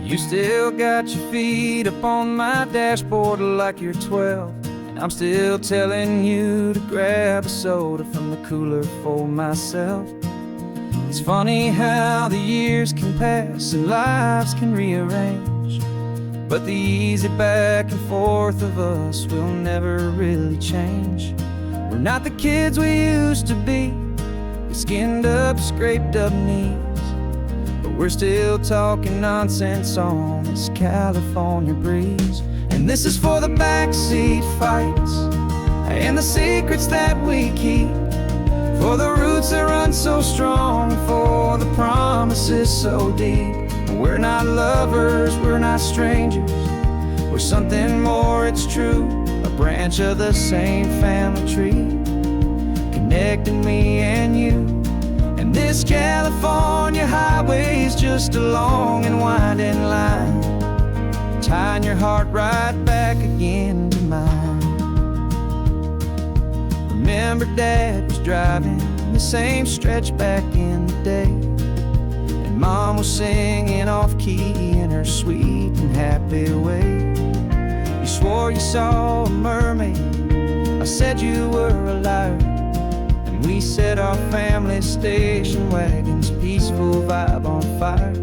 You still got your feet up on my dashboard like you're 12, and I'm still telling you to grab a soda from the cooler for myself. It's funny how the years can pass and lives can rearrange, but the easy back and forth of us will never really change. We're not the kids we used to be, with skinned up, scraped up knees, but we're still talking nonsense on this California breeze. And this is for the backseat fights and the secrets that we keep, for the roots that run so strong, for the promises so deep. We're not lovers, we're not strangers, we're something more, it's true. A branch of the same family tree, connecting me and you. And this California highway is just a long and winding line, tying your heart right back again to mine. Remember Dad was driving the same stretch back in the day, and Mom was singing off-key in her sweet and happy way. You swore you saw a mermaid, I said you were a liar, and we set our family station wagon's peaceful vibe on fire.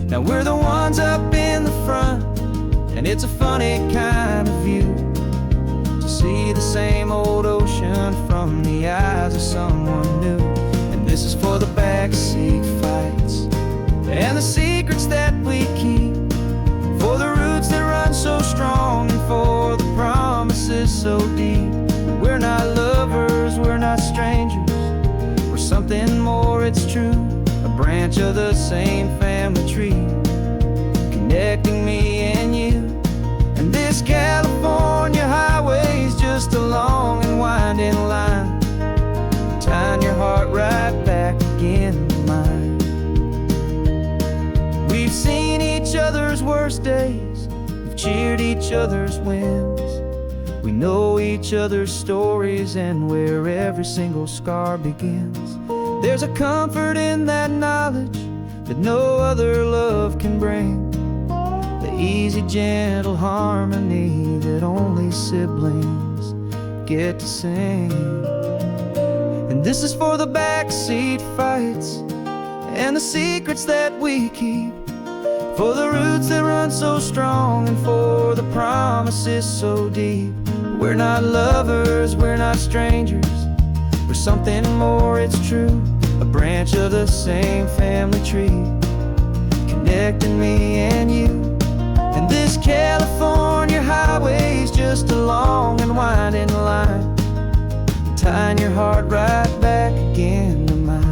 Now we're the ones up in the front, and it's a funny kind of view to see the same old ocean from the eyes of someone new. And this is for the backseat fights and the secrets that we keep, for the roots that run so strong, and for the promises so deep. We're not lovers, we're not strangers, we're something more, it's true. A branch of the same family tree, connecting me and you. And this California highway is just a long and winding line, tying your heart right back again to mine. We've seen each other's worst days, we've cheered each other's wins, we know each other's stories and where every single scar begins. There's a comfort in that knowledge that no other love can bring, the easy, gentle harmony that only siblings get to sing. And this is for the backseat fights and the secrets that we keep, for the roots that run so strong, and for the promises so deep. We're not lovers, we're not strangers, we're something more, it's true. A branch of the same family tree, connecting me and you. And this California highway is just a long and winding line, tying your heart right back again to mine.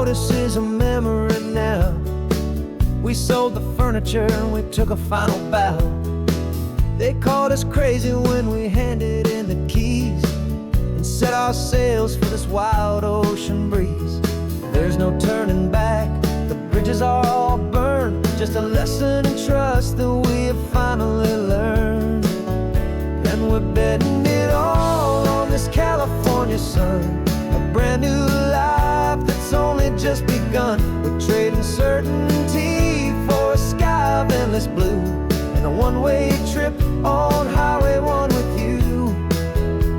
This is a memory now. We sold the furniture and we took a final bow. They called us crazy when we handed in the keys and set our sails for this wild ocean breeze. There's no turning back, the bridges are all burned, just a lesson in trust that we have finally learned. And we're betting it all on this California sun, a brand new life that's only just begun. We're trading certainty for a sky of endless blue, and a one-way trip on Highway 1 with you.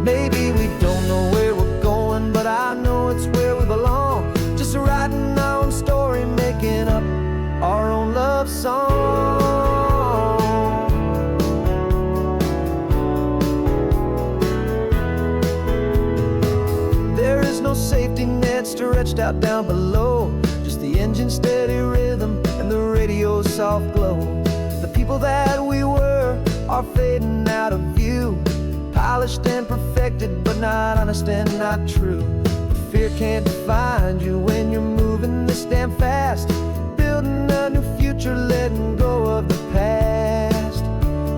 Maybe we don't know where we're going, but I know it's where we belong. Just writing our own story, making up our own love song. There is no safety net stretched out down below, just the engine's steady rhythm and the radio's soft glow. The people that we were are fading out of view, polished and perfected, but not honest and not true. Fear can't define you when you're moving this damn fast, building a new future, letting go of the past.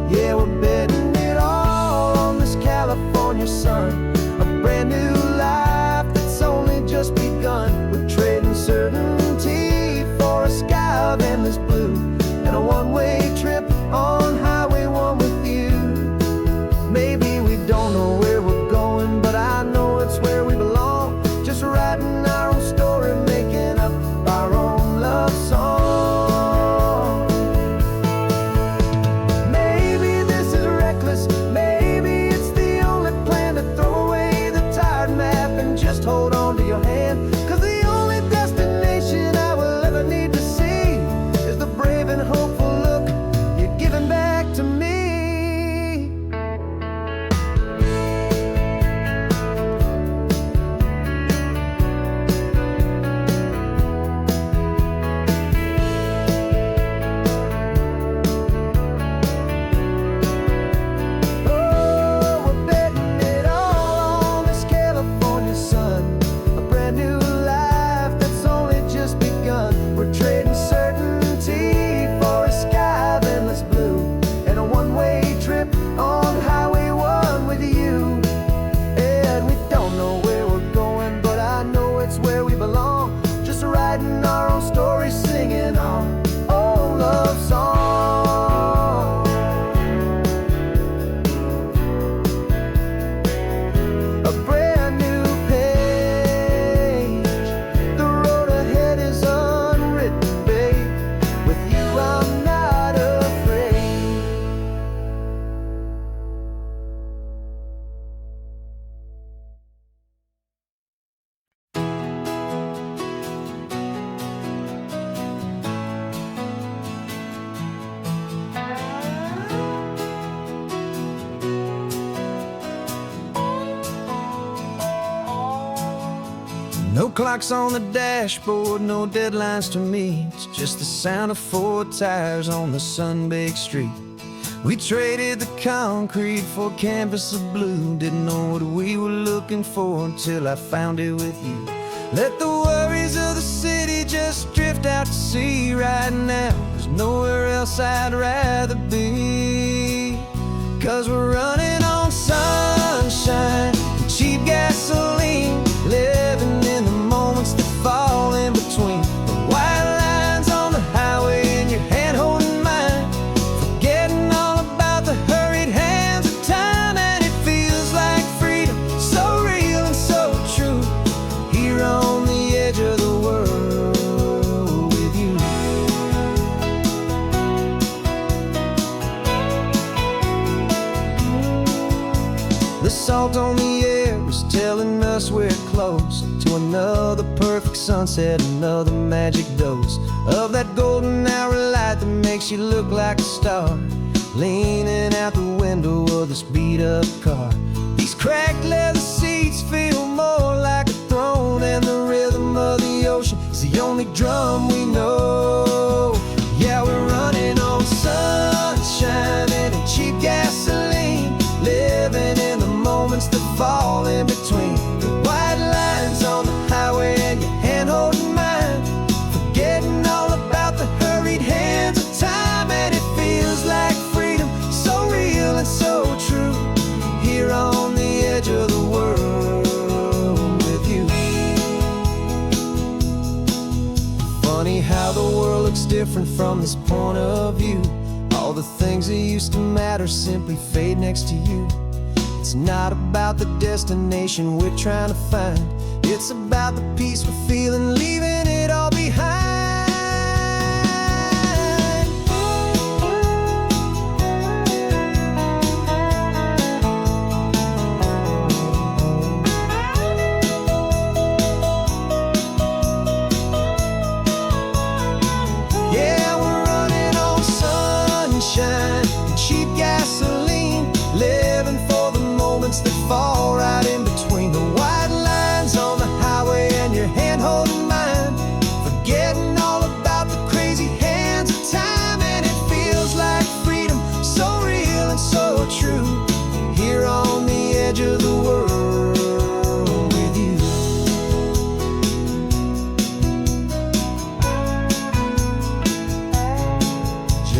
Yeah, we're betting it all on this California sun, a brand new life that's only just begun. We're trading certainty for a sky of endless blue and a one-way trip on Highway 1 with you. Maybe we don't know where we're going, but I know it's where we belong. Just writing our own story, making up our own love song. Maybe this is reckless, maybe it's the only plan to throw away the tired map and just hold on to your hand. 'Cause the only destination I will ever need to see is the brave and hopeful look you're giving back to me. Writing our own story, singing our own love song. A brand new page, the road ahead is unwritten, babe. With you I'm not afraid. No clocks on the dashboard, no deadlines to meet. It's just the sound of 4 tires on the sun-baked street. We traded the concrete for a canvas of blue. Didn't know what we were looking for until I found it with you. Let the worries of the city just drift out to sea. Right now, there's nowhere else I'd rather be. 'Cause we're running on sunshine and cheap gasoline, living in the moments that fall in between the white lines on the highway and your hand holding mine, forgetting all about the hurried hands of time. And it feels like freedom, so real and so true, here on the edge of the world with you. The salt on the air is telling us we're close to another perfect sunset, another magic dose of that golden hour light that makes you look like a star, leaning out the window of this beat-up car. These cracked leather seats feel more like a throne, and the rhythm of the ocean is the only drum we know. Yeah, we're running on sunshine and cheap gasoline, living in the moments that fall in between the white lines on the highway and your hand holding mine, forgetting all about the hurried hands of time. And it feels like freedom, so real and so true, here on the edge of the world with you. Funny how the world looks different from this point of view. All the things that used to matter simply fade next to you. It's not about the destination we're trying to find, it's about the peace we're feeling, leaving it all behind. Yeah, we're running on sunshine and cheap gasoline, living for the moments that fall right in between the white lines on the highway and your hand holding mine,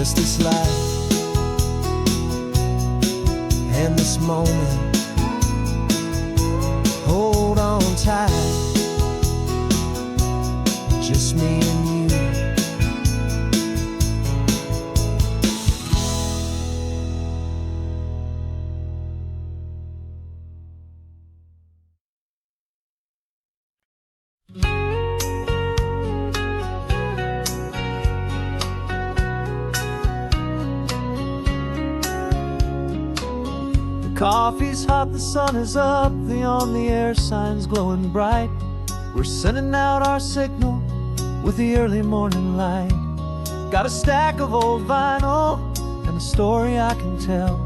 just this life and this moment. Hold on tight, just me and you. Coffee's hot, the sun is up, the on-the-air sign's glowing bright. We're sending out our signal with the early morning light. Got a stack of old vinyl and a story I can tell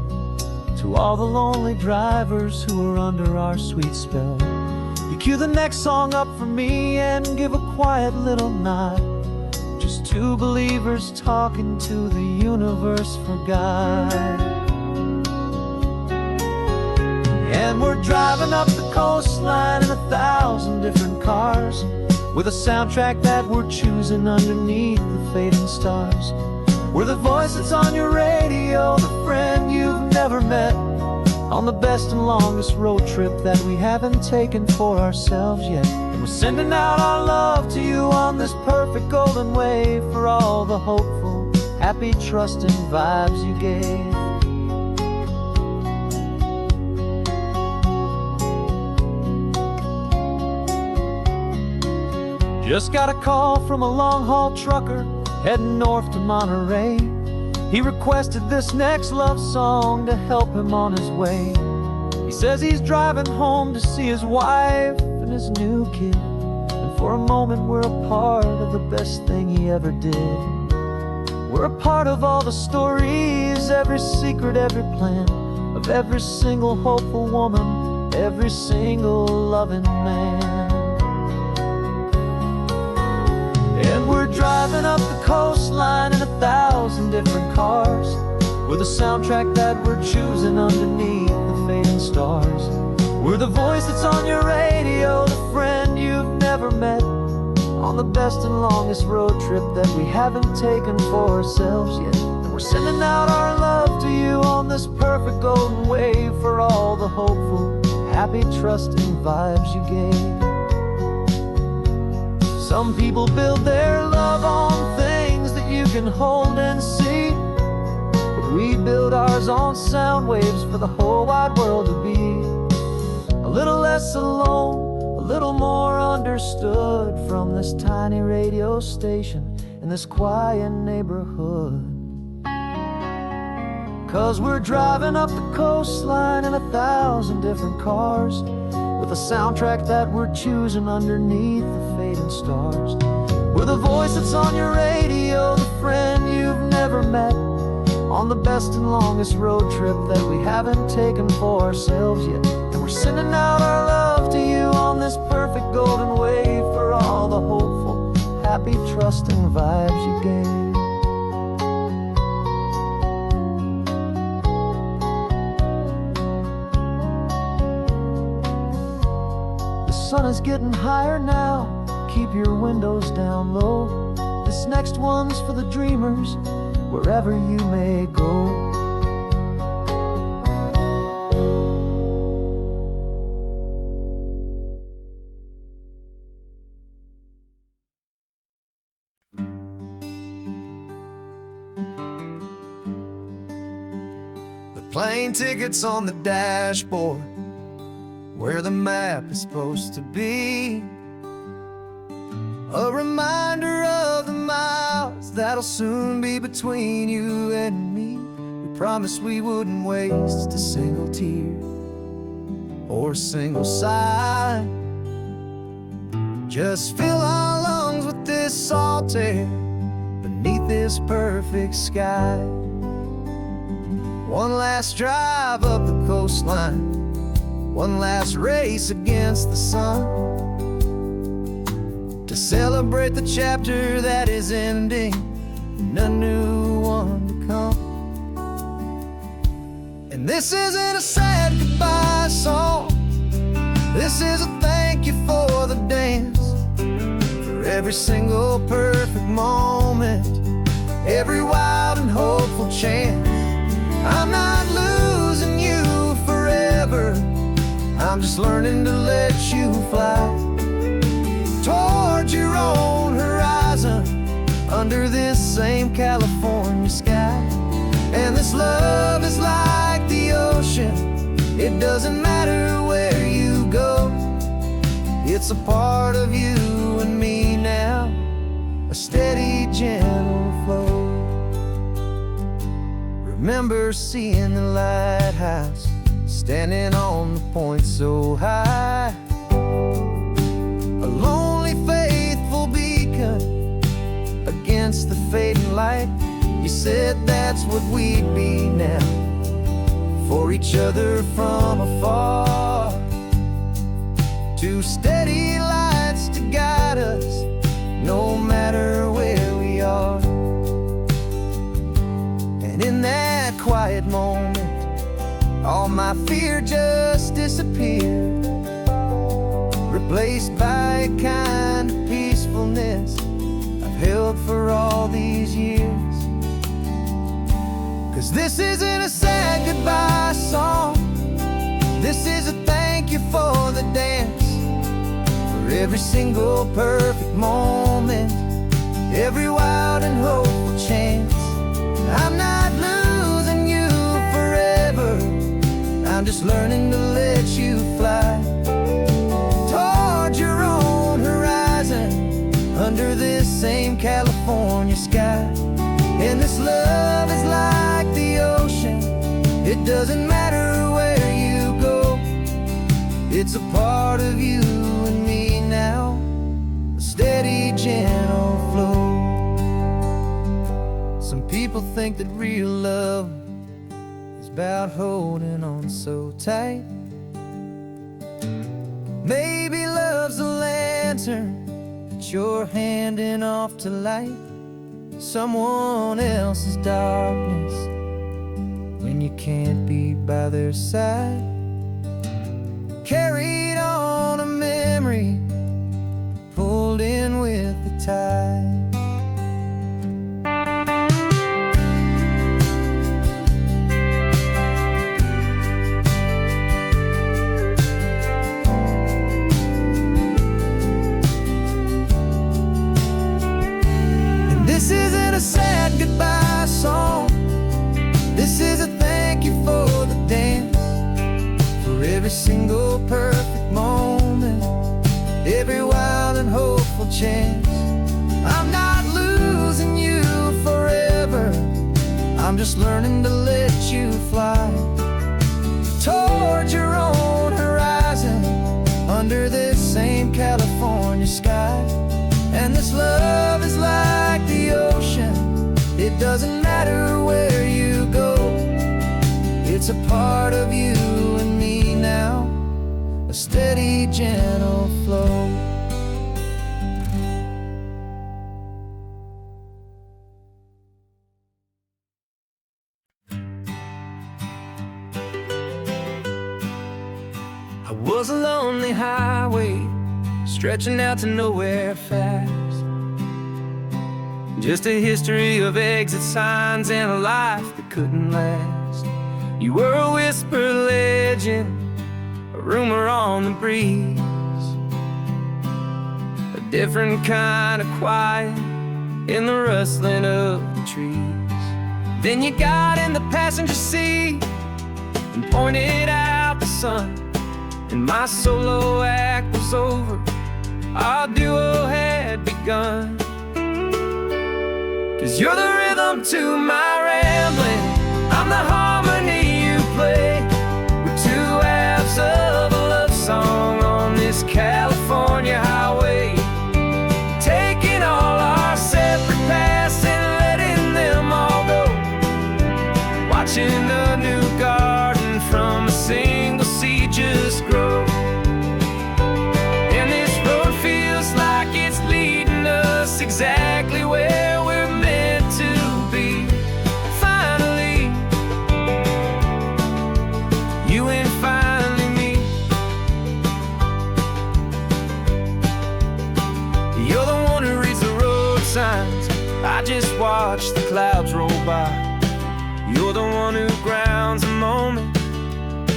to all the lonely drivers who are under our sweet spell. You cue the next song up for me and give a quiet little nod. Just two believers talking to the universe for God. And we're driving up the coastline in 1,000 different cars, with a soundtrack that we're choosing underneath the fading stars. We're the voice that's on your radio, the friend you've never met, on the best and longest road trip that we haven't taken for ourselves yet. And we're sending out our love to you on this perfect golden wave, for all the hopeful, happy, trusting vibes you gave. Just got a call from a long-haul trucker heading north to Monterey. He requested this next love song to help him on his way. He says he's driving home to see his wife and his new kid, and for a moment we're a part of the best thing he ever did. We're a part of all the stories, every secret, every plan, of every single hopeful woman, every single loving man. And we're driving up the coastline in 1,000 different cars, with a soundtrack that we're choosing underneath the fading stars. We're the voice that's on your radio, the friend you've never met, on the best and longest road trip that we haven't taken for ourselves yet. And we're sending out our love to you on this perfect golden wave, for all the hopeful, happy, trusting vibes you gave. Some people build their love on things that you can hold and see, but we build ours on sound waves for the whole wide world to be a little less alone, a little more understood, from this tiny radio station in this quiet neighborhood. 'Cause we're driving up the coastline in 1,000 different cars, with a soundtrack that we're choosing underneath the fading stars. We're the voice that's on your radio, the friend you've never met, on the best and longest road trip that we haven't taken for ourselves yet. And we're sending out our love to you on this perfect golden wave, for all the hopeful, happy, trusting vibes you gave. The sun is getting higher now, keep your windows down low. This next one's for the dreamers, wherever you may go. The plane ticket's on the dashboard, where the map is supposed to be, a reminder of the miles that'll soon be between you and me. We promised we wouldn't waste a single tear or a single sigh. Just fill our lungs with this salt air beneath this perfect sky. One last drive up the coastline, one last race against the sun, to celebrate the chapter that is ending and a new one to come. And this isn't a sad goodbye song, this is a thank you for the dance, for every single perfect moment, every wild and holy chance. I'm not losing you forever, I'm just learning to let you fly towards your own horizon, under this same California sky. And this love is like the ocean, it doesn't matter where you go, it's a part of you and me now, a steady, gentle flow. Remember seeing the lighthouse, standing on the point so high, a lonely, faithful beacon against the fading light. You said that's what we'd be now, for each other from afar. Two steady lights to guide us, no matter where we are. And in that quiet moment, all my fear just disappeared, replaced by a kind of peacefulness I've held for all these years. 'Cause this isn't a sad goodbye song, this is a thank you for the dance, for every single perfect moment, every wild and hopeful chance. I'm not losing you forever, I'm just learning to let you fly towards your own horizon, under this same California sky. And this love is like the ocean, it doesn't matter where you go, it's a part of you and me now, a steady, gentle flow. Some people think that real love is about holding on so tight. Maybe love's a lantern that you're handing off to light someone else's darkness when you can't be by their side. Carried on a memory, pulled in with the tide. This isn't a sad goodbye song, this is a thank you for the dance, for every single perfect moment, every wild and hopeful chance. I'm not losing you forever, I'm just learning to let you fly towards your own horizon, under this same California sky. And this love is like the ocean, it doesn't matter where you go, it's a part of you and me now, a steady, gentle flow. I was a lonely highway, stretching out to nowhere fast, just a history of exit signs and a life that couldn't last. You were a whisper legend, a rumor on the breeze, a different kind of quiet in the rustling of the trees. Then you got in the passenger seat and pointed out the sun, and my solo act was over, our duo had begun. 'Cause you're the rhythm to my rambling, I'm the harmony you play. We're two halves of a love song on this California highway, taking all our separate paths and letting them all go, watching a new garden from a single seed just grow. And this road feels like it's leading us exactly where we're to be. Finally, you and finally me. You're the one who reads the road signs, I just watch the clouds roll by, You're the one who grounds the moment.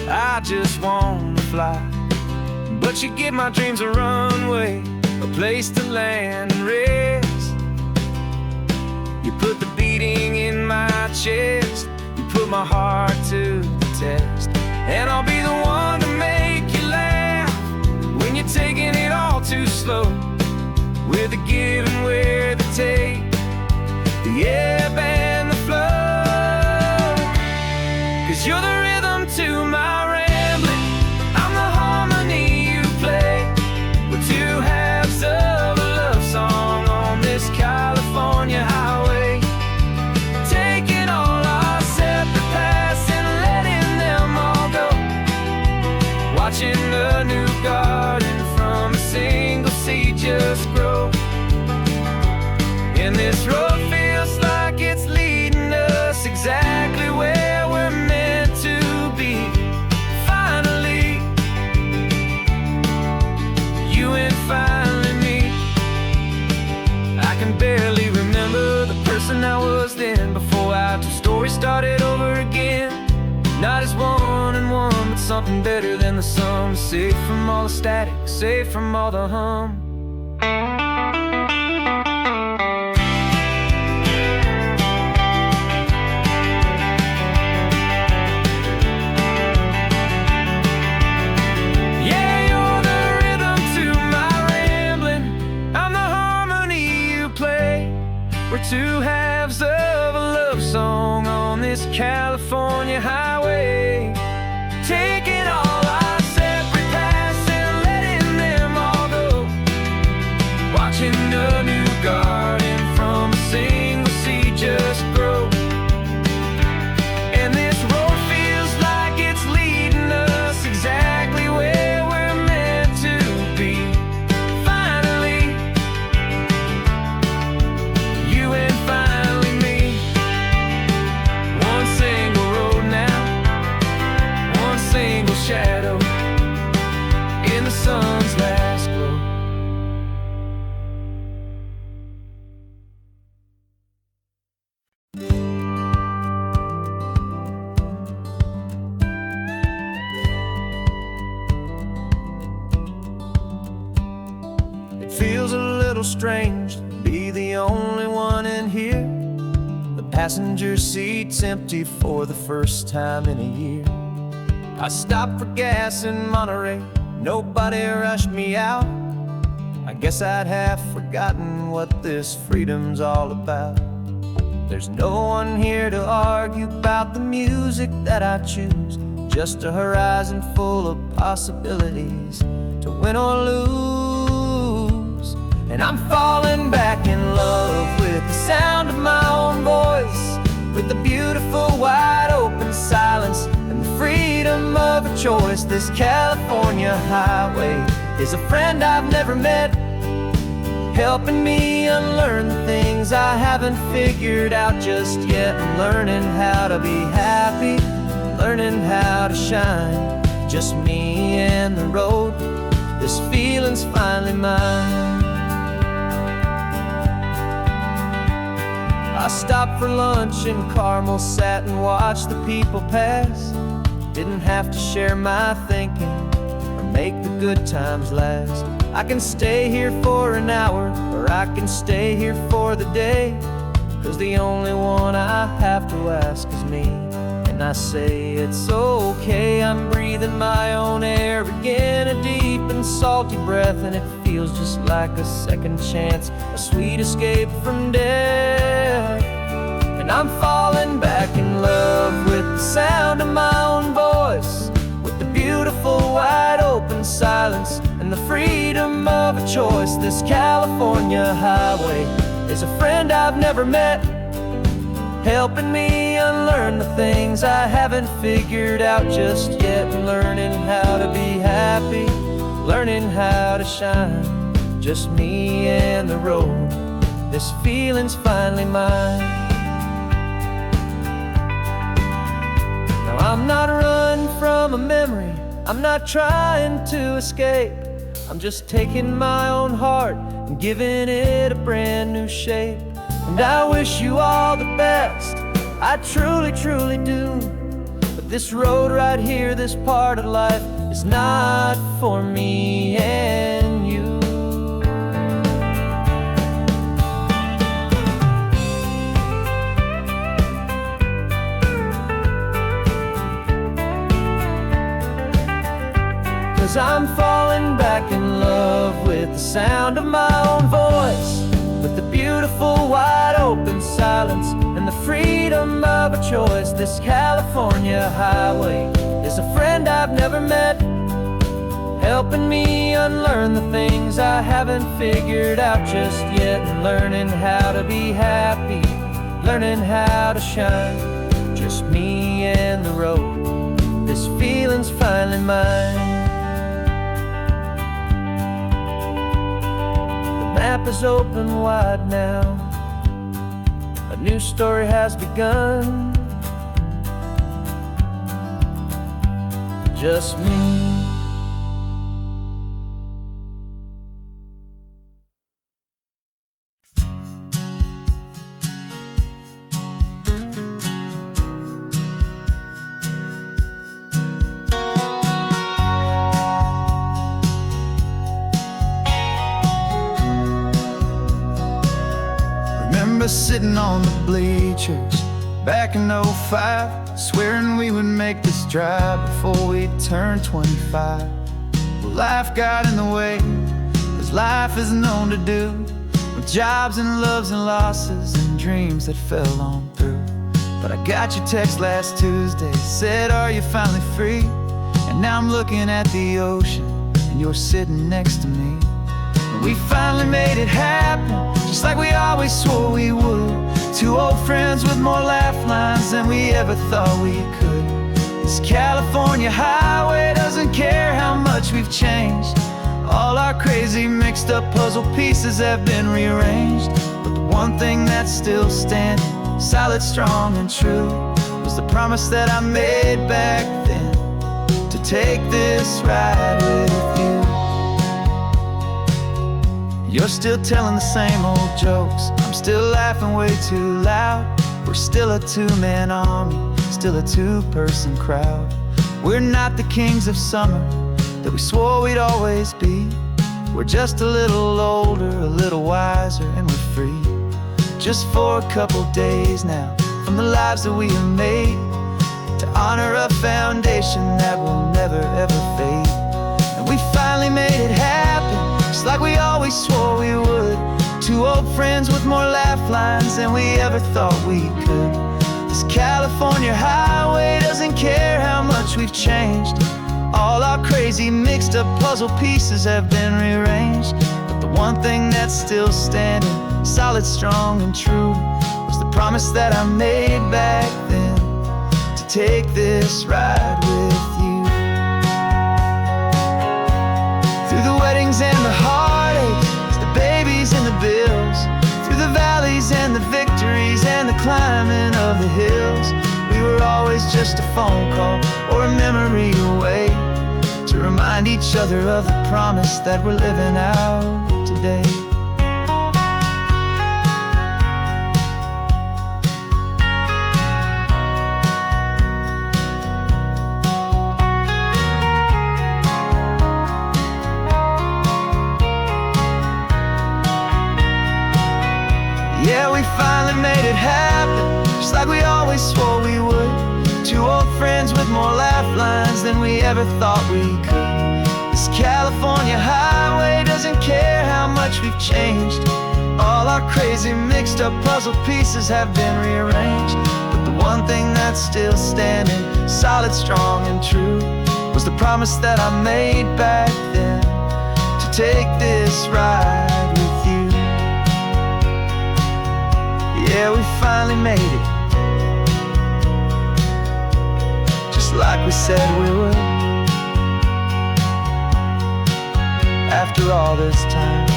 I just wanna fly, but you give my dreams a runway, a place to land and rest. You put the beating in my chest, you put my heart to the test. And I'll be the one to make you laugh when you're taking it all too slow. We're the give and we're the take, the ebb and the flow. 'Cause you're the rhythm to my rambling, I'm the harmony you play. We're two halves of a love song on this California highway, taking all our separate paths and letting them all go. Watching a new garden from a single seed just grow. And this road feels like it's leading us exactly where we're meant to be. Finally, you and finally me. I can barely remember the person I was then, before our two stories started over again. Not as one and one, but something better than the sum. Safe from all the static, safe from all the hum. Yeah, you're the rhythm to my rambling, I'm the harmony you play. We're two halves of a love song on this California highway, taking all our separate paths and letting them all go. Watching a new garden from a single seed just grow. And this road feels like it's leading us exactly where we're meant to be. Finally, you and finally me. One single road now, one single shadow in the sun's last glow. It feels a little strange to be the only one in here. The passenger seat's empty for the first time in a year. I stopped for gas in Monterey, nobody rushed me out. I guess I'd have forgotten what this freedom's all about. There's no one here to argue about the music that I choose, just a horizon full of possibilities to win or lose. And I'm falling back in love with the sound of my own voice, with the beautiful wide open silence and the freedom of a choice. This California highway is a friend I've never met, helping me unlearn the things I haven't figured out just yet. I'm learning how to be happy, learning how to shine, just me and the road. This feeling's finally mine. I stopped for lunch in Carmel, sat and watched the people pass. Didn't have to share my thinking or make the good times last. I can stay here for an hour, or I can stay here for the day, 'cause the only one I have to ask is me. And I say it's okay, I'm breathing my own air again, a deep and salty breath, and it feels just like a second chance, a sweet escape from death. And I'm falling back in love with the sound of my own voice, with the beautiful wide open silence and the freedom of a choice. This California highway is a friend I've never met, helping me unlearn the things I haven't figured out just yet. Learning how to be happy, learning how to shine, just me and the road. This feeling's finally mine. Now I'm not running from a memory, I'm not trying to escape. I'm just taking my own heart and giving it a brand new shape. And I wish you all the best, I truly, truly do. But this road right here, this part of life, is not for me and you. Cause I'm falling back in love with the sound of my own voice, with the beautiful wide open silence and the freedom of a choice. This California highway is a friend I've never met, helping me unlearn the things I haven't figured out just yet, and learning how to be happy, learning how to shine. Just me and the road, this feeling's finally mine. The map is open wide now, a new story has begun. Just me. Remember sitting on the bleachers back in '05, swearing we would make this drive before we turned 25. Well, life got in the way, as life is known to do, with jobs and loves and losses and dreams that fell on through. But I got your text last Tuesday, said, are you finally free? And now I'm looking at the ocean, and you're sitting next to me. And we finally made it happen, just like we always swore we would. Two old friends with more laugh lines than we ever thought we could. This California highway doesn't care how much we've changed. All our crazy mixed up puzzle pieces have been rearranged. But the one thing that's still standing, solid, strong, and true, was the promise that I made back then, to take this ride with you. You're still telling the same old jokes, I'm still laughing way too loud. We're still a two-man army, still a two-person crowd. We're not the kings of summer that we swore we'd always be. We're just a little older, a little wiser, and we're free. Just for a couple days now, from the lives that we have made, to honor a foundation that will never ever fade. And we finally made it happen, just like we always swore we would. Two old friends with more laugh lines than we ever thought we could. This California highway doesn't care how much we've changed. All our crazy mixed up puzzle pieces have been rearranged. But the one thing that's still standing, solid, strong, and true, was the promise that I made back then, to take this ride with you. Through the weddings and the heartaches, the babies and the bills, through the valleys and the victories and the climbing of the hills, we were always just a phone call or a memory away, to remind each other of the promise that we're living out today. Yeah, we finally made it happen, just like we always swore we would. Two old friends with more laugh lines than we ever thought we could. This California highway doesn't care how much we've changed. All our crazy mixed up puzzle pieces have been rearranged. But the one thing that's still standing, solid, strong, and true, was the promise that I made back then, to take this ride with you. Yeah, we finally made it, just like we said we would. After all this time,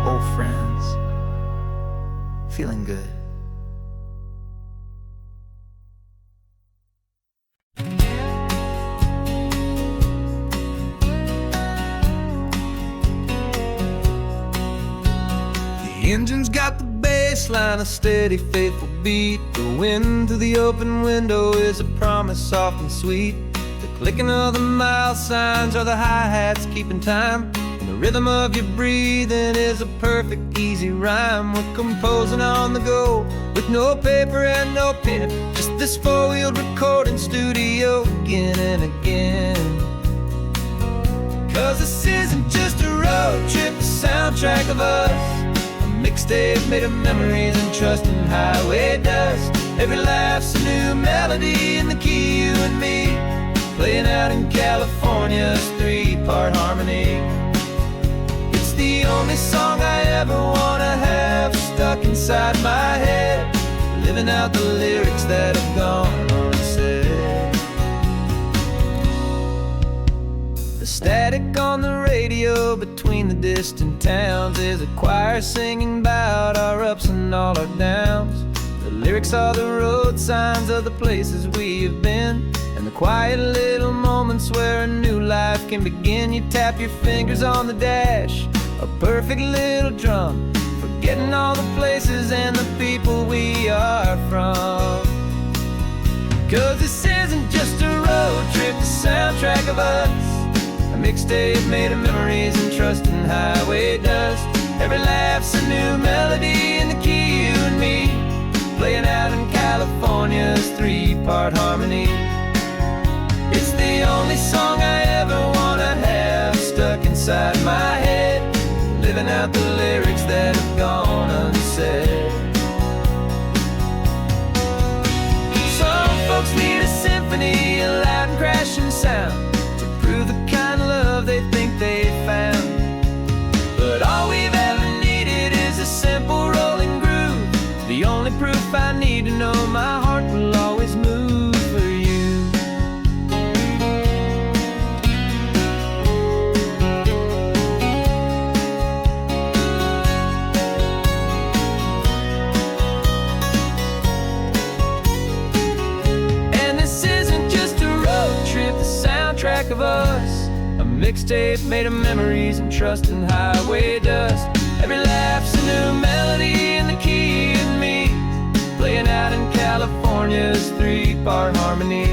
old friends, feeling good. The engine's got the bass line, a steady, faithful beat. The wind through the open window is a promise soft and sweet. The clicking of the mile signs are the hi-hats keeping time. And the rhythm of your breathing is a perfect, easy rhyme. We're composing on the go with no paper and no pen, just this four-wheeled recording studio again and again. 'Cause this isn't just a road trip, the soundtrack of us. Mixtape made of memories and trust in highway dust. Every laugh's a new melody in the key, you and me, playing out in California's three-part harmony. It's the only song I ever wanna have stuck inside my head, living out the lyrics that have gone unsaid. The static on the radio between the distant towns is a choir singing about our ups and all our downs. The lyrics are the road signs of the places we have been, and the quiet little moments where a new life can begin. You tap your fingers on the dash, a perfect little drum, forgetting all the places and the people we are from. 'Cause this isn't just a road trip, the soundtrack of us. A mixtape made of memories and trust in highway dust. Every laugh's a new melody in the key, you and me, playing out in California's three-part harmony. It's the only song I ever wanna have stuck inside my head, living out the lyrics that have gone unsaid. Some folks need a symphony, a loud and crashing sound, to prove the kind of love they think they found. But all we've ever needed is a simple rolling groove, the only proof I need to know my heart will always move for you. And this isn't just a road trip, the soundtrack of us. A mixtape made of memories and trust in highway dust. Every laugh's a new melody in the key and me, playing out in California's three-part harmony.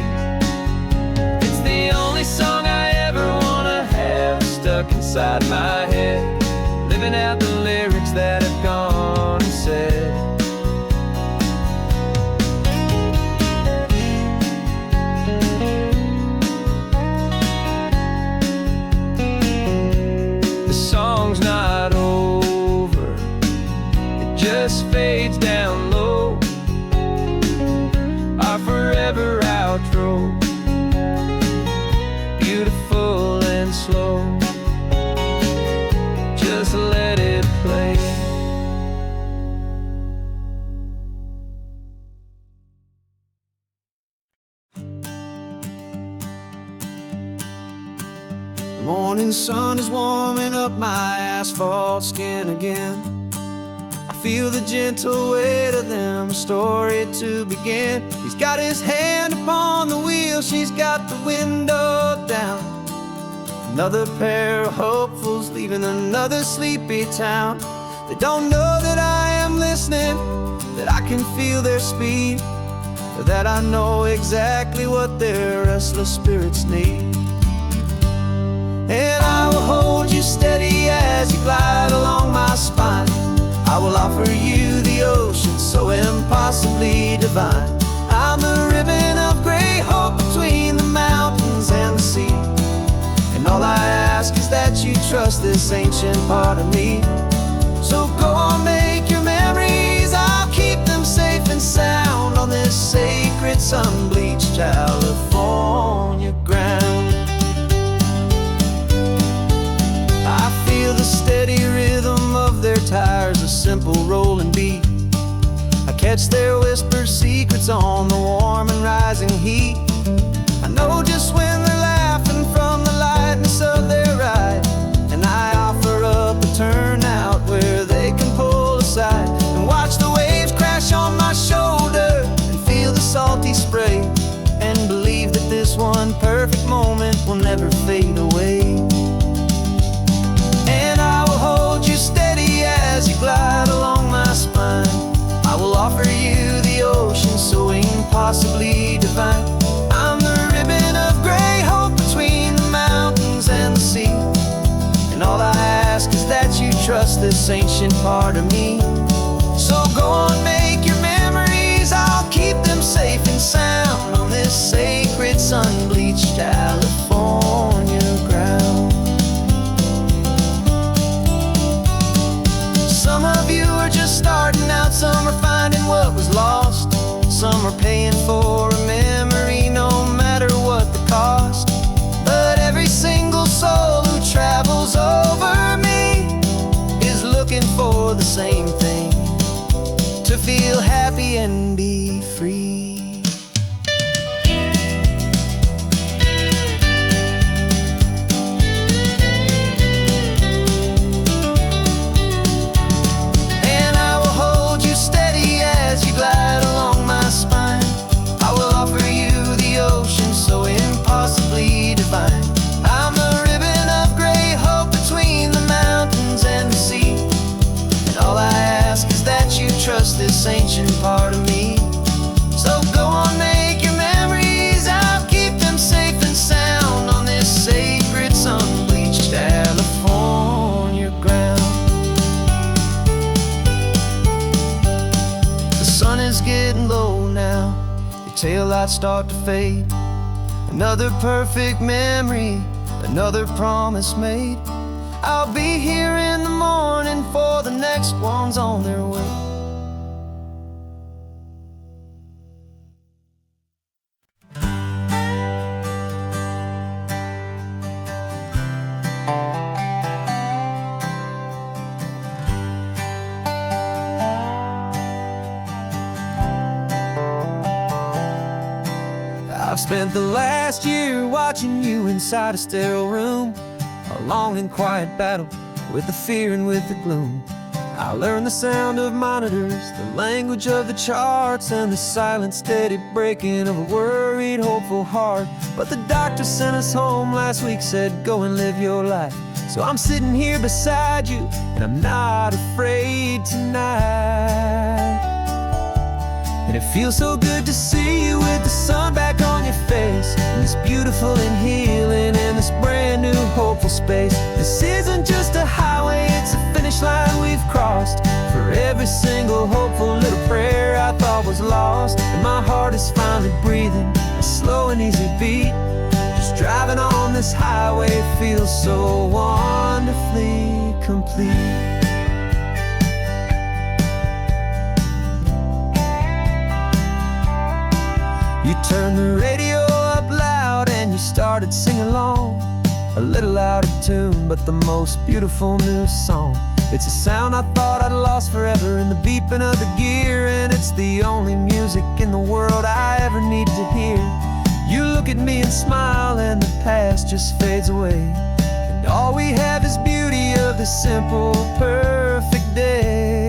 It's the only song I ever wanna have stuck inside my head, living out the lyrics that have gone unsaid. Song's not over, it just fades down low, our forever outro, beautiful and slow, just let it play. The morning sun is warming up my asphalt skin again. I feel the gentle weight of them, a story to begin. He's got his hand upon the wheel, she's got the window down. Another pair of hopefuls leaving another sleepy town. They don't know that I am listening, that I can feel their speed, or that I know exactly what their restless spirits need. And I will hold you steady as you glide along my spine. I will offer you the ocean so impossibly divine. I'm the ribbon of gray hope between the mountains and the sea. And all I ask is that you trust this ancient part of me. So go on, make your memories, I'll keep them safe and sound on this sacred sun-bleached California ground. I feel the steady rhythm of their tires, a simple rolling beat. I catch their whispered secrets on the warm and rising heat. I know just when they're laughing from the lightness of their ride, and I offer up a turnout where they can pull aside and watch the waves crash on my shoulder and feel the salty spray, and believe that this one perfect moment will never fade away. And I will hold you steady as you glide along ancient part of me. So go on, make your memories, I'll keep them safe and sound on this sacred sun-bleached California ground. Some of you are just starting out, some are finding what was lost, some are paying for a memory no matter what the cost. But every single soul who travels over me is looking for the same thing: to feel happy and be free. And I will hold you steady as you glide along my spine. I will offer you the ocean so impossibly divine. I'm the ribbon of gray hope between the mountains and the sea. And all I ask is that you trust this ancient part of me. So go on, make your memories, I'll keep them safe and sound on this sacred sun-bleached California ground. The sun is getting low now, your taillights start to fade. Another perfect memory, another promise made. I'll be here in the morning for the next ones on their way. I've spent the last year watching you inside a sterile room, a long and quiet battle with the fear and with the gloom. I learned the sound of monitors, the language of the charts, and the silent steady breaking of a worried, hopeful heart. But the doctor sent us home last week, said go and live your life. So I'm sitting here beside you, and I'm not afraid tonight. And it feels so good to see you with the sun back on your face, and this beautiful and healing in this brand new hopeful space. This isn't just a highway, it's a finish line we've crossed. For every single hopeful little prayer I thought was lost, and my heart is finally breathing a slow and easy beat. Just driving on this highway feels so wonderfully complete. You turned the radio up loud and you started singing along, a little out of tune, but the most beautiful new song. It's a sound I thought I'd lost forever in the beeping of the gear, and it's the only music in the world I ever need to hear. You look at me and smile and the past just fades away, and all we have is beauty of this simple, perfect day.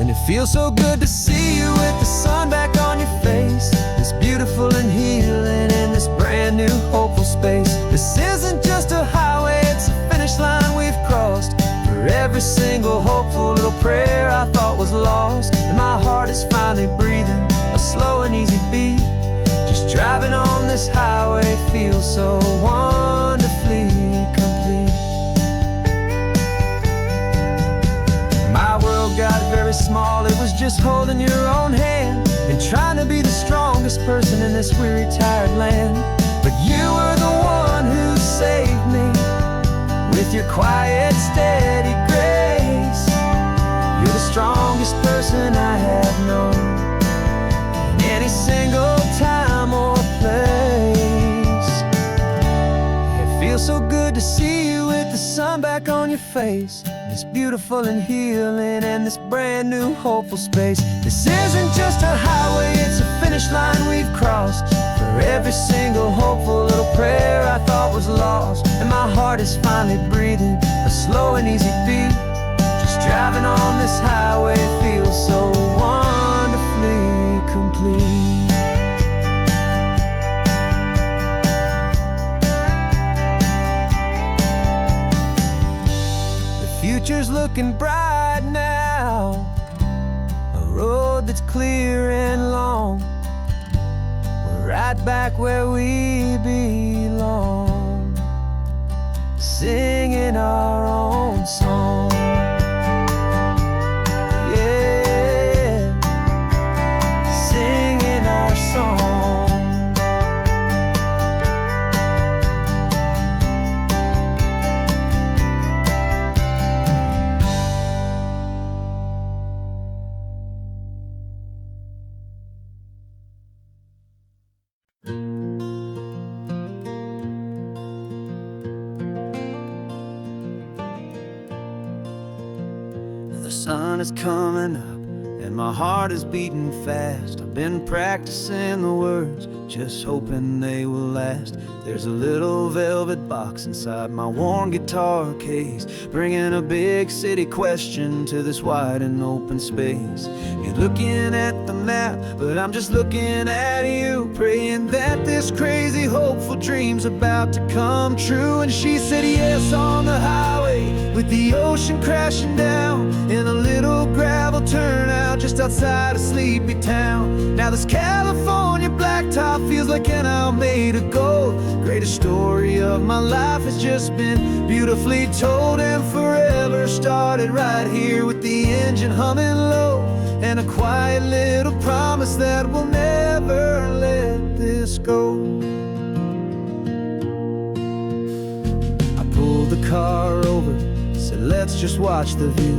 And it feels so good to see you with the sun back on your face, this beautiful and healing in this brand new hopeful space. This isn't just a highway, it's a finish line we've crossed. For every single hopeful little prayer I thought was lost, and my heart is finally breathing a slow and easy beat. Just driving on this highway feels so wonderfully complete. My world got very small, it was just holding your own hand and trying to be the strongest person in this weary, tired land. But you were the one who saved me with your quiet, steady grace. You're the strongest person I have known in any single time or place. It feels so good to see you with the sun back on your face, this beautiful and healing and this brand new hopeful space. This isn't just a highway, it's a finish line we've crossed. For every single hopeful little prayer I thought was lost, and my heart is finally breathing a slow and easy beat. Just driving on this highway feels so wonderfully complete. Future's looking bright now, a road that's clear and long. We're right back where we belong. singing our own song. Yeah, singing our song. The sun is coming up and my heart is beating fast. I've been practicing the words, just hoping they will last. There's a little velvet box inside my worn guitar case, bringing a big city question to this wide and open space. You're looking at the map, but I'm just looking at you, praying that this crazy hopeful dream's about to come true. And she said yes on the highway, with the ocean crashing down in a little gravel turnout just outside of sleepy town. Now this California blacktop feels like an isle made of gold. Greatest story of my life has just been beautifully told, and forever started right here with the engine humming low, and a quiet little promise that we'll never let this go. I pulled the car over, said let's just watch the view.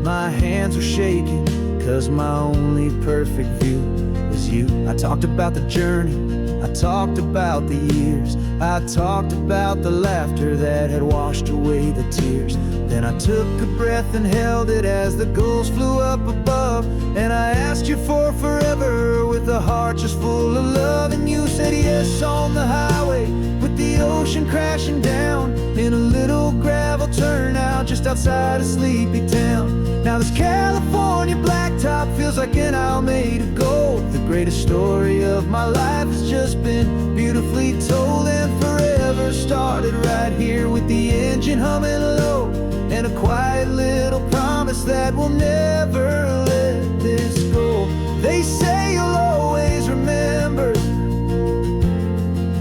My hands were shaking, cause my only perfect view was you. I talked about the journey, I talked about the years, I talked about the laughter that had washed away the tears. Then I took a breath and held it as the gulls flew up above, and I asked you for forever with a heart just full of love. And you said yes on the highway, with the ocean crashing down in a little gravel turnout just outside of sleepy town. Now this California blacktop feels like an isle made of gold. The greatest story of my life has just been beautifully told, and forever started right here with the engine humming low, and a quiet little promise that we'll never let this go. They say you'll always remember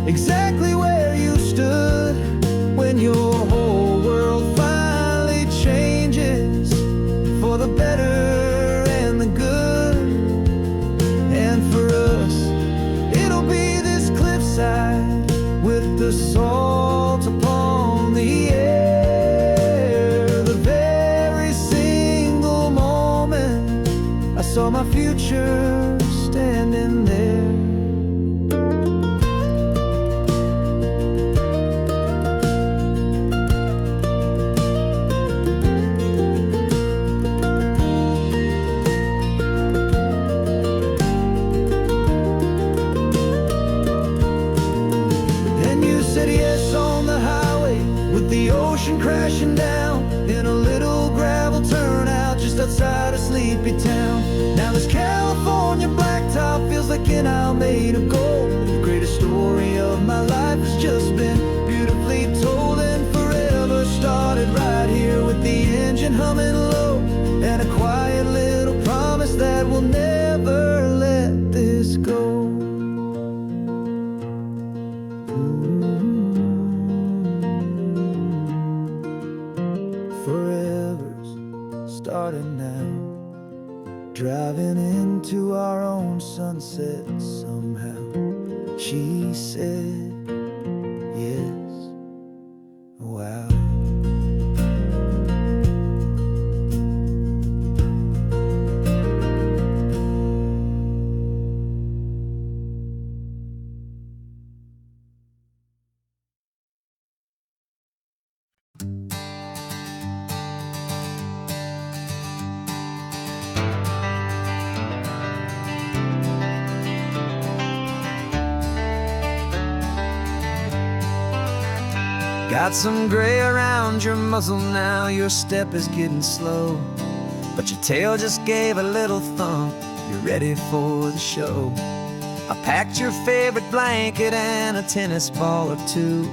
exactly where you stood when your whole world finally changes for the better and the good. And for us, it'll be this cliffside with the salt upon the air. The very single moment I saw my future standing there. Crashing down in a little gravel turnout just outside of sleepy town. Now this California blacktop feels like an isle made of gold. The greatest story of my life has just been beautifully told, and forever started right here with the engine humming low, and a quiet little promise that we'll never let this go. Starting now, driving into our own sunset somehow. She said yes, wow. Got some gray around your muzzle now, your step is getting slow, but your tail just gave a little thump, you're ready for the show. I packed your favorite blanket and a tennis ball or two.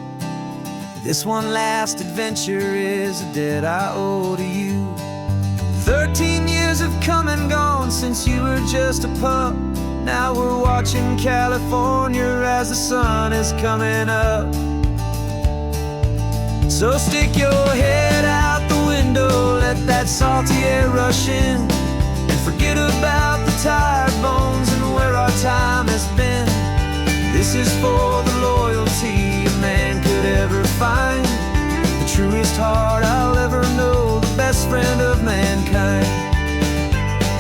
This one last adventure is a debt I owe to you. 13 years have come and gone since you were just a pup. Now we're watching California as the sun is coming up. So stick your head out the window, let that salty air rush in, and forget about the tired bones and where our time has been. This is for the loyalty a man could ever find, the truest heart I'll ever know, the best friend of mankind.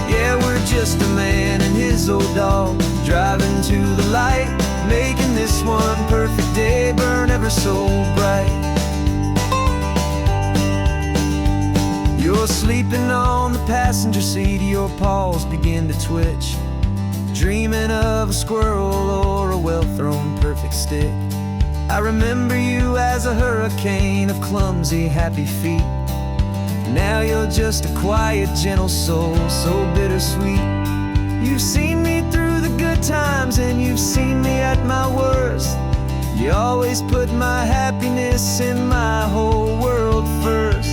Yeah, we're just a man and his old dog, driving to the light, making this one perfect day burn ever so bright. You're sleeping on the passenger seat, your paws begin to twitch, dreaming of a squirrel or a well-thrown perfect stick. I remember you as a hurricane of clumsy, happy feet. Now you're just a quiet, gentle soul, so bittersweet. You've seen me through the good times and you've seen me at my worst. You always put my happiness in my whole world first.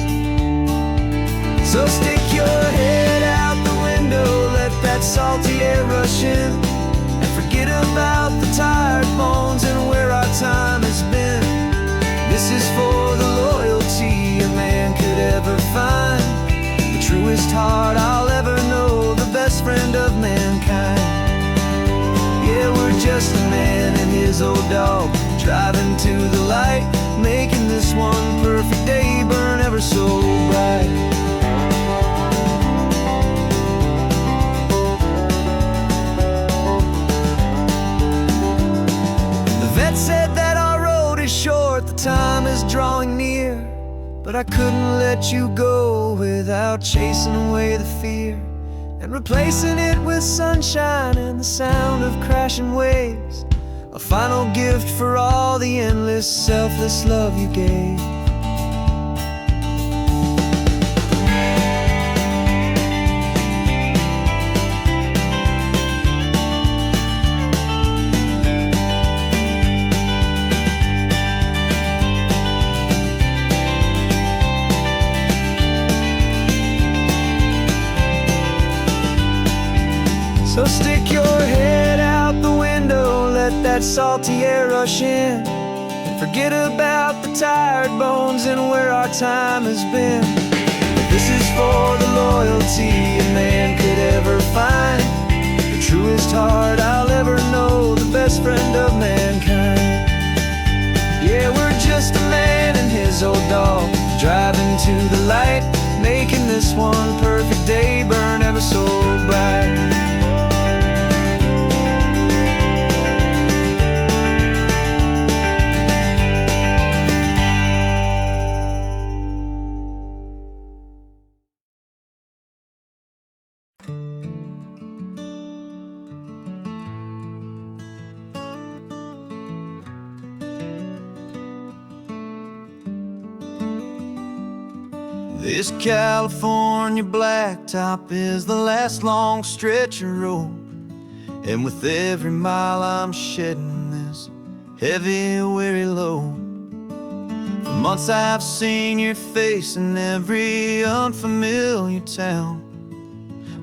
So stick your head out the window, let that salty air rush in, and forget about the tired bones and where our time has been. This is for the loyalty a man could ever find, the truest heart I'll ever know, the best friend of mankind. Yeah, we're just a man and his old dog, driving to the light, making this one perfect day burn ever so bright. Said that our road is short, the time is drawing near, but I couldn't let you go without chasing away the fear and replacing it with sunshine and the sound of crashing waves, a final gift for all the endless, selfless love you gave. So stick your head out the window, let that salty air rush in, and forget about the tired bones and where our time has been. This is for the loyalty a man could ever find, the truest heart I'll ever know, the best friend of mankind. Yeah, we're just a man and his old dog, driving to the light, making this one perfect day burn ever so bright. This California blacktop is the last long stretch of road, and with every mile I'm shedding this heavy, weary load. For months I've seen your face in every unfamiliar town,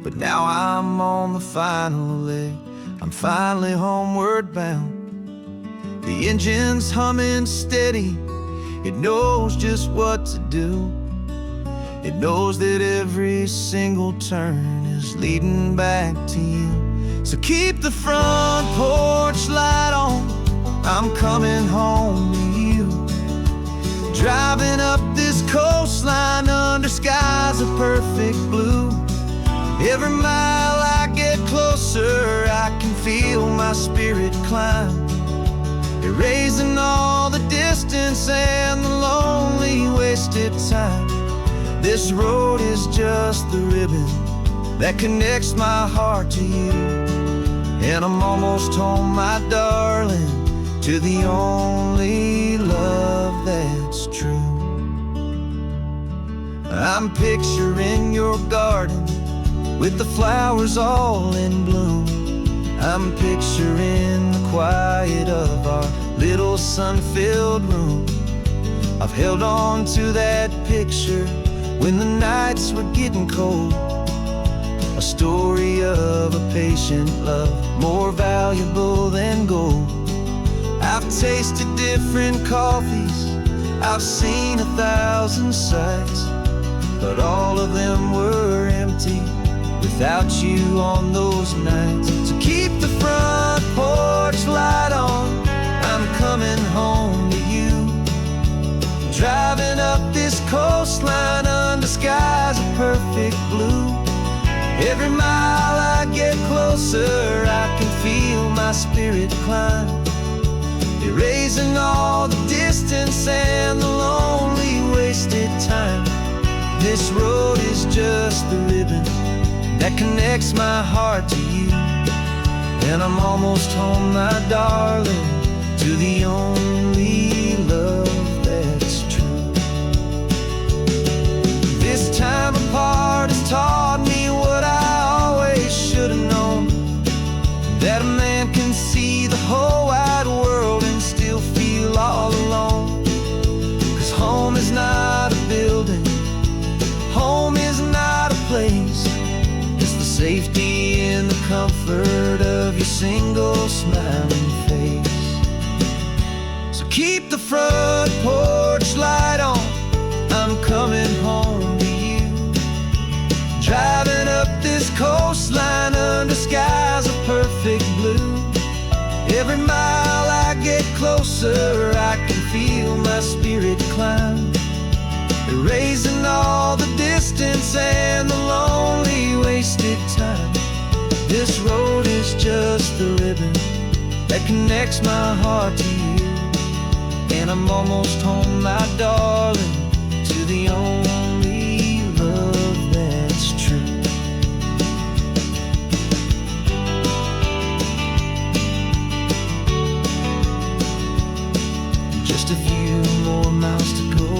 but now I'm on the final leg, I'm finally homeward bound. The engine's humming steady, it knows just what to do. It knows that every single turn is leading back to you. So keep the front porch light on, I'm coming home to you. Driving up this coastline under skies of perfect blue. Every mile I get closer, I can feel my spirit climb, erasing all the distance and the lonely wasted time. This road is just the ribbon that connects my heart to you, and I'm almost home, my darling, to the only love that's true. I'm picturing your garden with the flowers all in bloom. I'm picturing the quiet of our little sun-filled room. I've held on to that picture when the nights were getting cold, a story of a patient love, more valuable than gold. I've tasted different coffees, I've seen 1,000 sights, but all of them were empty without you on those nights. So keep the front porch light on, I'm coming home to you. Driving up this coastline under skies of perfect blue. Every mile I get closer, I can feel my spirit climb, erasing all the distance and the lonely wasted time. This road is just the ribbon that connects my heart to you. And I'm almost home, my darling, to the only love that's true. This time apart has taught me what I always should have known, that a man can see the whole wide world and still feel all alone. 'Cause home is not a building, home is not a place, it's the safety and the comfort of your single smiling face. So keep the front porch light on, I'm coming home to you. Driving up this coastline under skies of perfect blue. Every mile I get closer, I can feel my spirit climb, erasing all the distance and the lonely wasted time. This road is just the ribbon that connects my heart to you. And I'm almost home, my darling, to the only love that's true. Just a few more miles to go,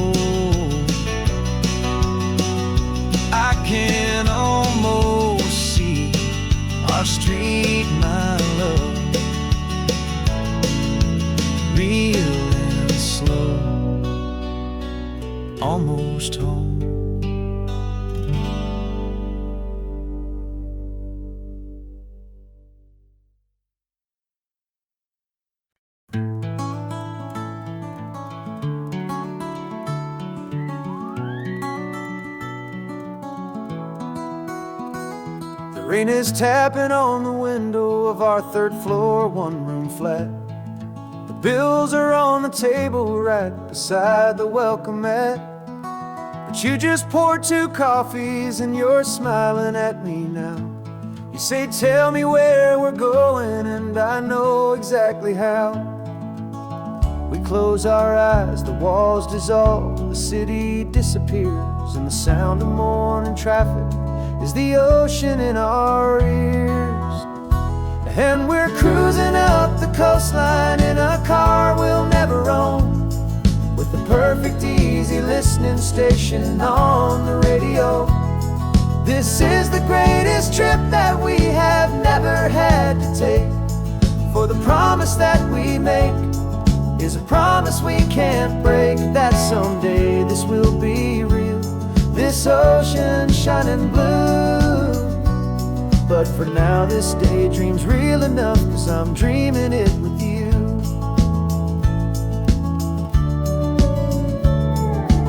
I can almost see our street, my love, real and slow, almost home. The rain is tapping on the window of our third floor, one-room flat. The bills are on the table right beside the welcome mat. But you just poured 2 coffees and you're smiling at me now. You say, tell me where we're going, and I know exactly how. We close our eyes, the walls dissolve, the city disappears, and the sound of morning traffic is the ocean in our ears. And we're cruising up the coastline in a car we'll never own, with the perfect easy listening station on the radio. This is the greatest trip that we have never had to take, for the promise that we make is a promise we can't break, that someday this will be real, this ocean shining blue. But for now this daydream's real enough, 'cause I'm dreaming it with you.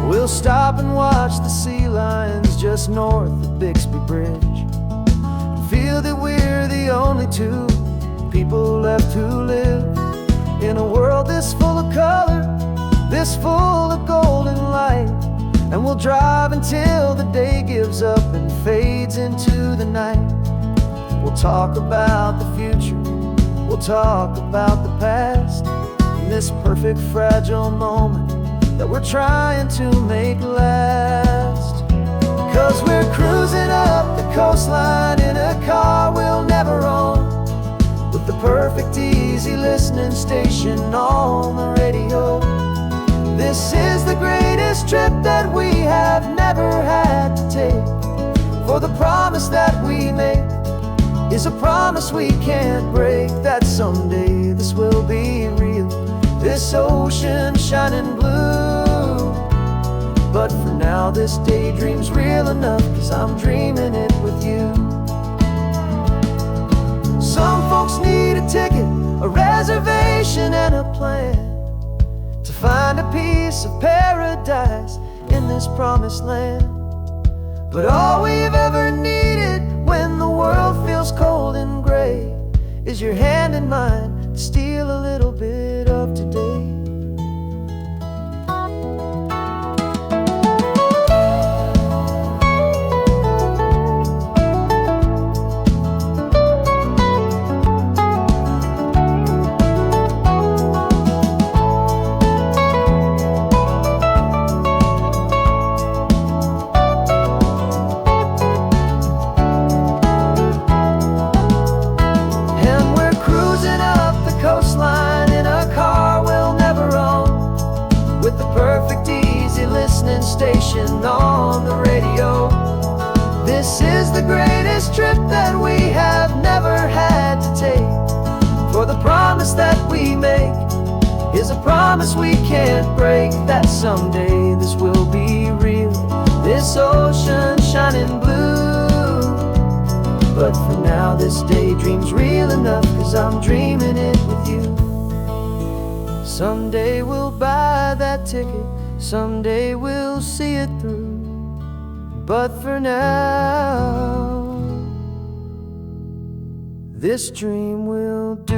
We'll stop and watch the sea lions just north of Bixby Bridge, and feel that we're the only 2 people left who live in a world this full of color, this full of golden light. And we'll drive until the day gives up and fades into the night. We'll talk about the future, we'll talk about the past, in this perfect fragile moment that we're trying to make last. 'Cause we're cruising up the coastline in a car we'll never own, with the perfect easy listening station on the radio. This is the greatest trip that we have never had to take, for the promise that we make is a promise we can't break, that someday this will be real, this ocean shining blue. But for now this daydream's real enough, 'cause I'm dreaming it with you. Some folks need a ticket, a reservation and a plan to find find a piece of paradise in this promised land. But all we've ever needed when the world feels cold and gray is your hand in mine to steal a little bit of today. Station on the radio. This is the greatest trip that we have never had to take. For the promise that we make is a promise we can't break, that someday this will be real, this ocean shining blue. But for now this daydream's real enough, 'cause I'm dreaming it with you. Someday we'll buy that ticket, someday we'll see it through. But for now, this dream will do.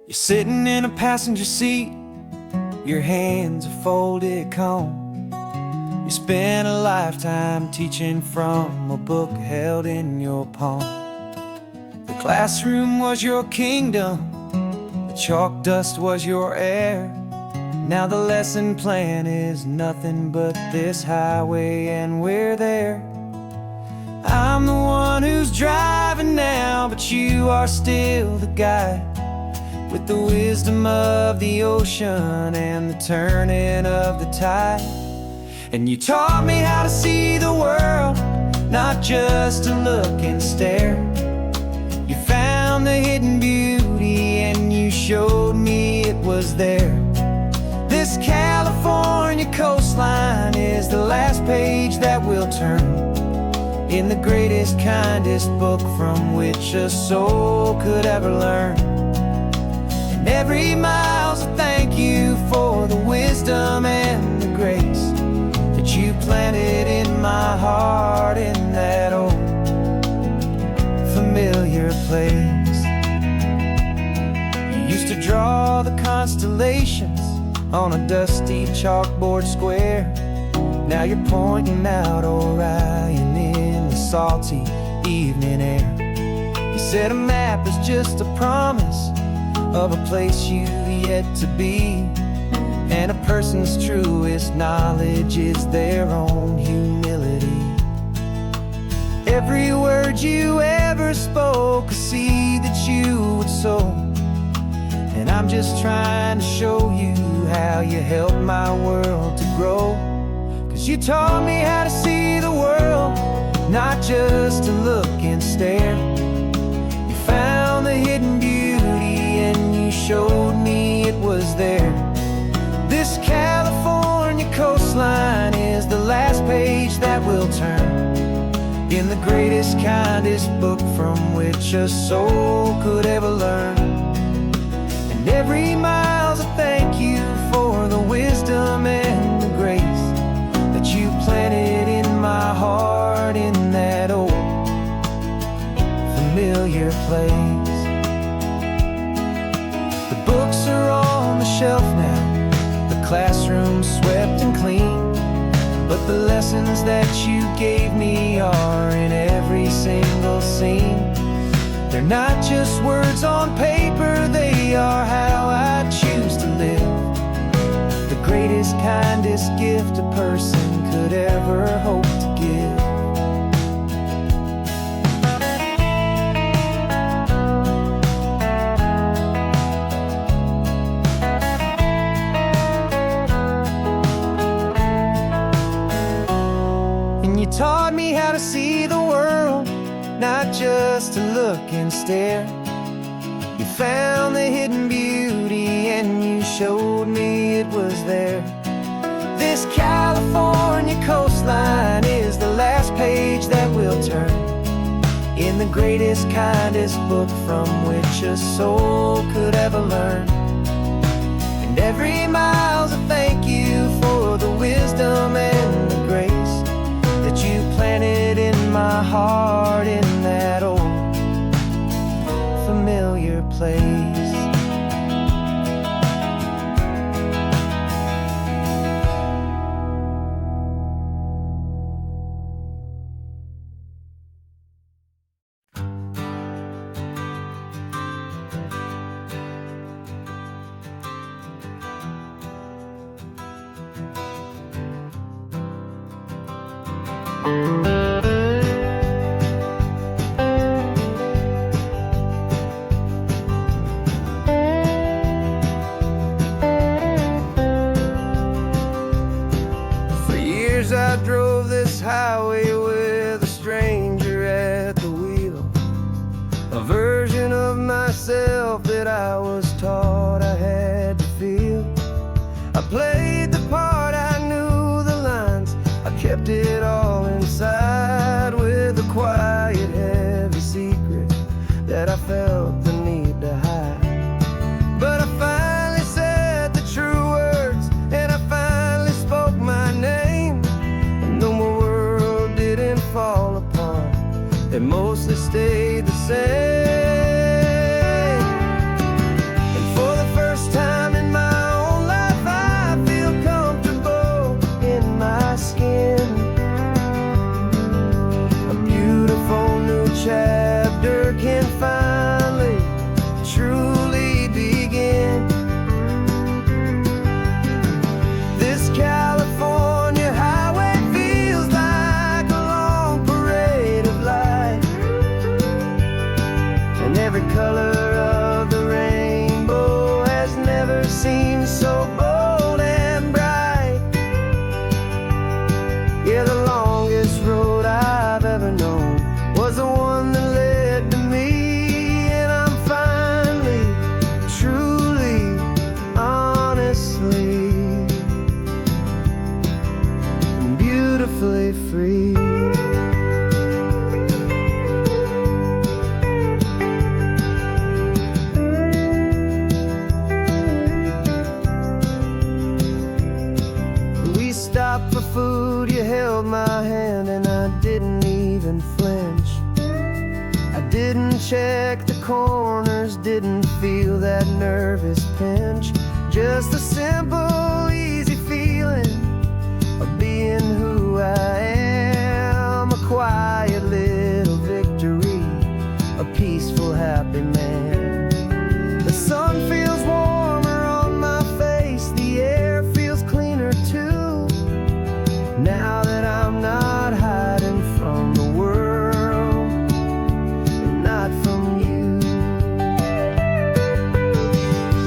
You're sitting in a passenger seat, your hands are folded calm. You spent a lifetime teaching from a book held in your palm. The classroom was your kingdom, the chalk dust was your air. Now the lesson plan is nothing but this highway, and we're there. I'm the one who's driving now, but you are still the guide, with the wisdom of the ocean and the turning of the tide. And you taught me how to see the world, not just to look and stare. You found the hidden beauty and you showed me it was there. This California coastline is the last page that we'll turn in the greatest, kindest book from which a soul could ever learn. Every mile's a thank you for the wisdom and the grace that you planted in my heart in that old familiar place. You used to draw the constellations on a dusty chalkboard square. Now you're pointing out Orion in the salty evening air. You said a map is just a promise of a place you've yet to be, and a person's truest knowledge is their own humility. Every word you ever spoke, a seed that you would sow, and I'm just trying to show you how you helped my world to grow. 'Cause you taught me how to see the world, not just to look and stare. You found the hidden beauty and you showed me it was there. This California coastline is the last page that we'll turn in the greatest, kindest book from which a soul could ever learn. And every mile's a thank you for the wisdom and the grace that you planted in my heart in that old familiar place. The books are on the shelf now, the classroom swept and clean, but the lessons that you gave me are in every single scene. They're not just words on paper, they are how I choose to live. The greatest, kindest gift a person could ever hope to give. Taught me how to see the world, not just to look and stare. You found the hidden beauty showed me it was there. This California coastline is the last page that we'll turn in the greatest, kindest book from which a soul could ever learn. And every mile's a thank you for the wisdom and the grace that you planted in my heart in that old familiar place. For years I drove this highway with a stranger at the wheel, a version of myself that I was taught I had to feel. I played the part, I knew the lines, I kept it all inside with a quiet, heavy secret that I felt the need to hide. But I finally said the true words, and I finally spoke my name. And though my world didn't fall apart, it mostly stayed the same. And for the first time in my own life, I feel comfortable in my skin. A beautiful new chapter can finally truly begin. This California highway feels like a long parade of light, and every color of the rainbow has never seemed so bold and bright. Yeah, the longest road I've ever known was the one that led to me, and I'm finally, truly, honestly, and beautifully free. We stopped for food, you held my hand, and I didn't even flinch. I didn't check the corners, didn't feel that nervous pinch. Just a simple, easy feeling of being who I am. A quiet little victory, a peaceful, happy man. The sun feels warmer on my face, the air feels cleaner too, now that I'm not hiding from the world and not from you.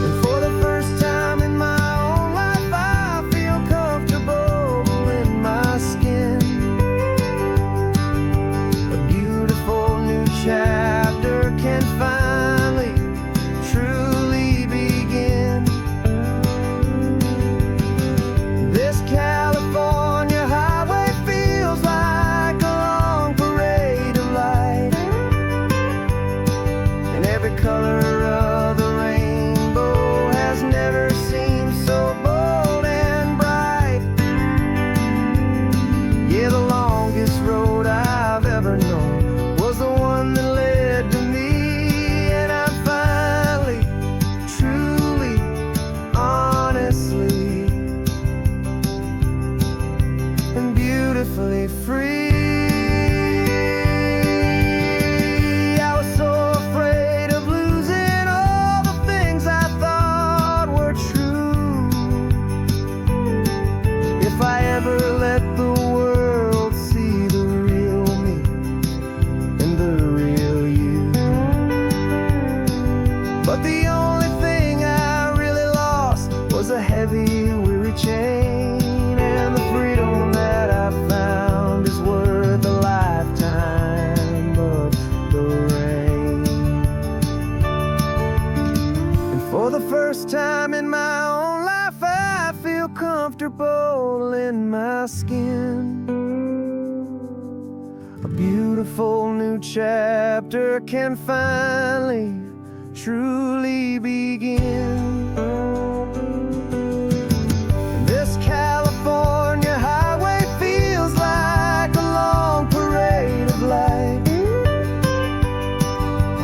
And for the first time in my own life, I feel comfortable in my skin. A beautiful new chapter can finally truly begin. This California highway feels like a long parade of light, and every color of the rainbow has never seemed so bold and bright. Yeah, the longest road I've ever known was the one that led to me, and I'm finally, truly, honestly, and beautifully free. I was so afraid of losing all the things I thought were true. If I ever let the world see the real me and the real you. But the only thing I really lost was a heavy, weary chain, and the freedom that I found is what chapter can finally, truly begin. This California highway feels like a long parade of light,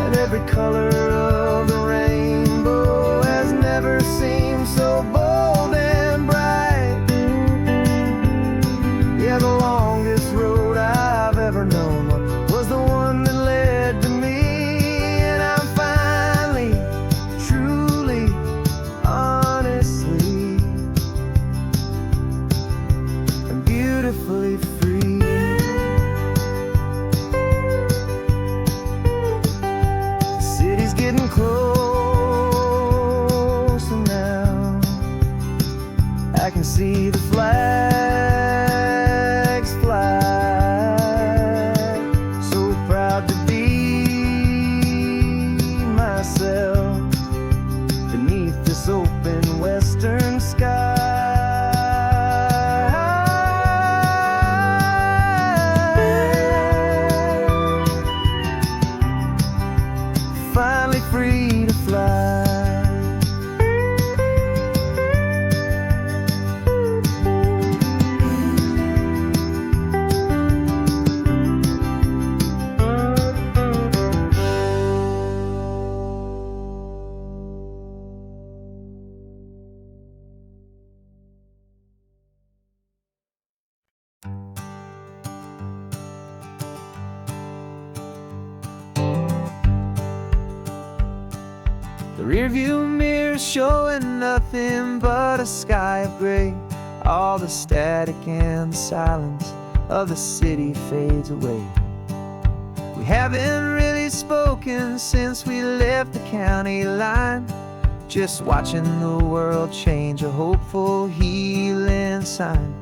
and every color of the rainbow has never seemed so bold and bright. Yeah, the longest road I've ever known was the one that led to me, and I'm finally, truly, honestly, and beautifully free. The city's getting closer now. I can see the flags fly. So proud to be myself beneath this open western sky. Finally free to fly. The rearview mirror showing nothing but a sky of gray. All the static and the silence of the city fades away. We haven't really spoken since we left the county line, just watching the world change, a hopeful healing sign.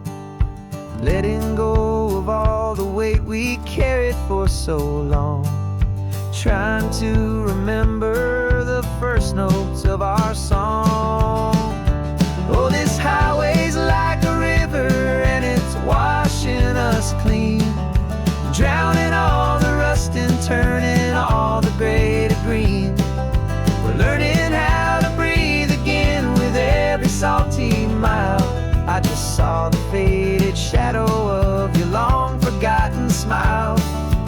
Letting go of all the weight we carried for so long, trying to remember the first notes of our song. Oh, this highway's like a river and it's washing us clean, drowning all the rust and turning all the gray to green. We're learning how to breathe again with every salty mile. I just saw the faded shadow of your long forgotten smile,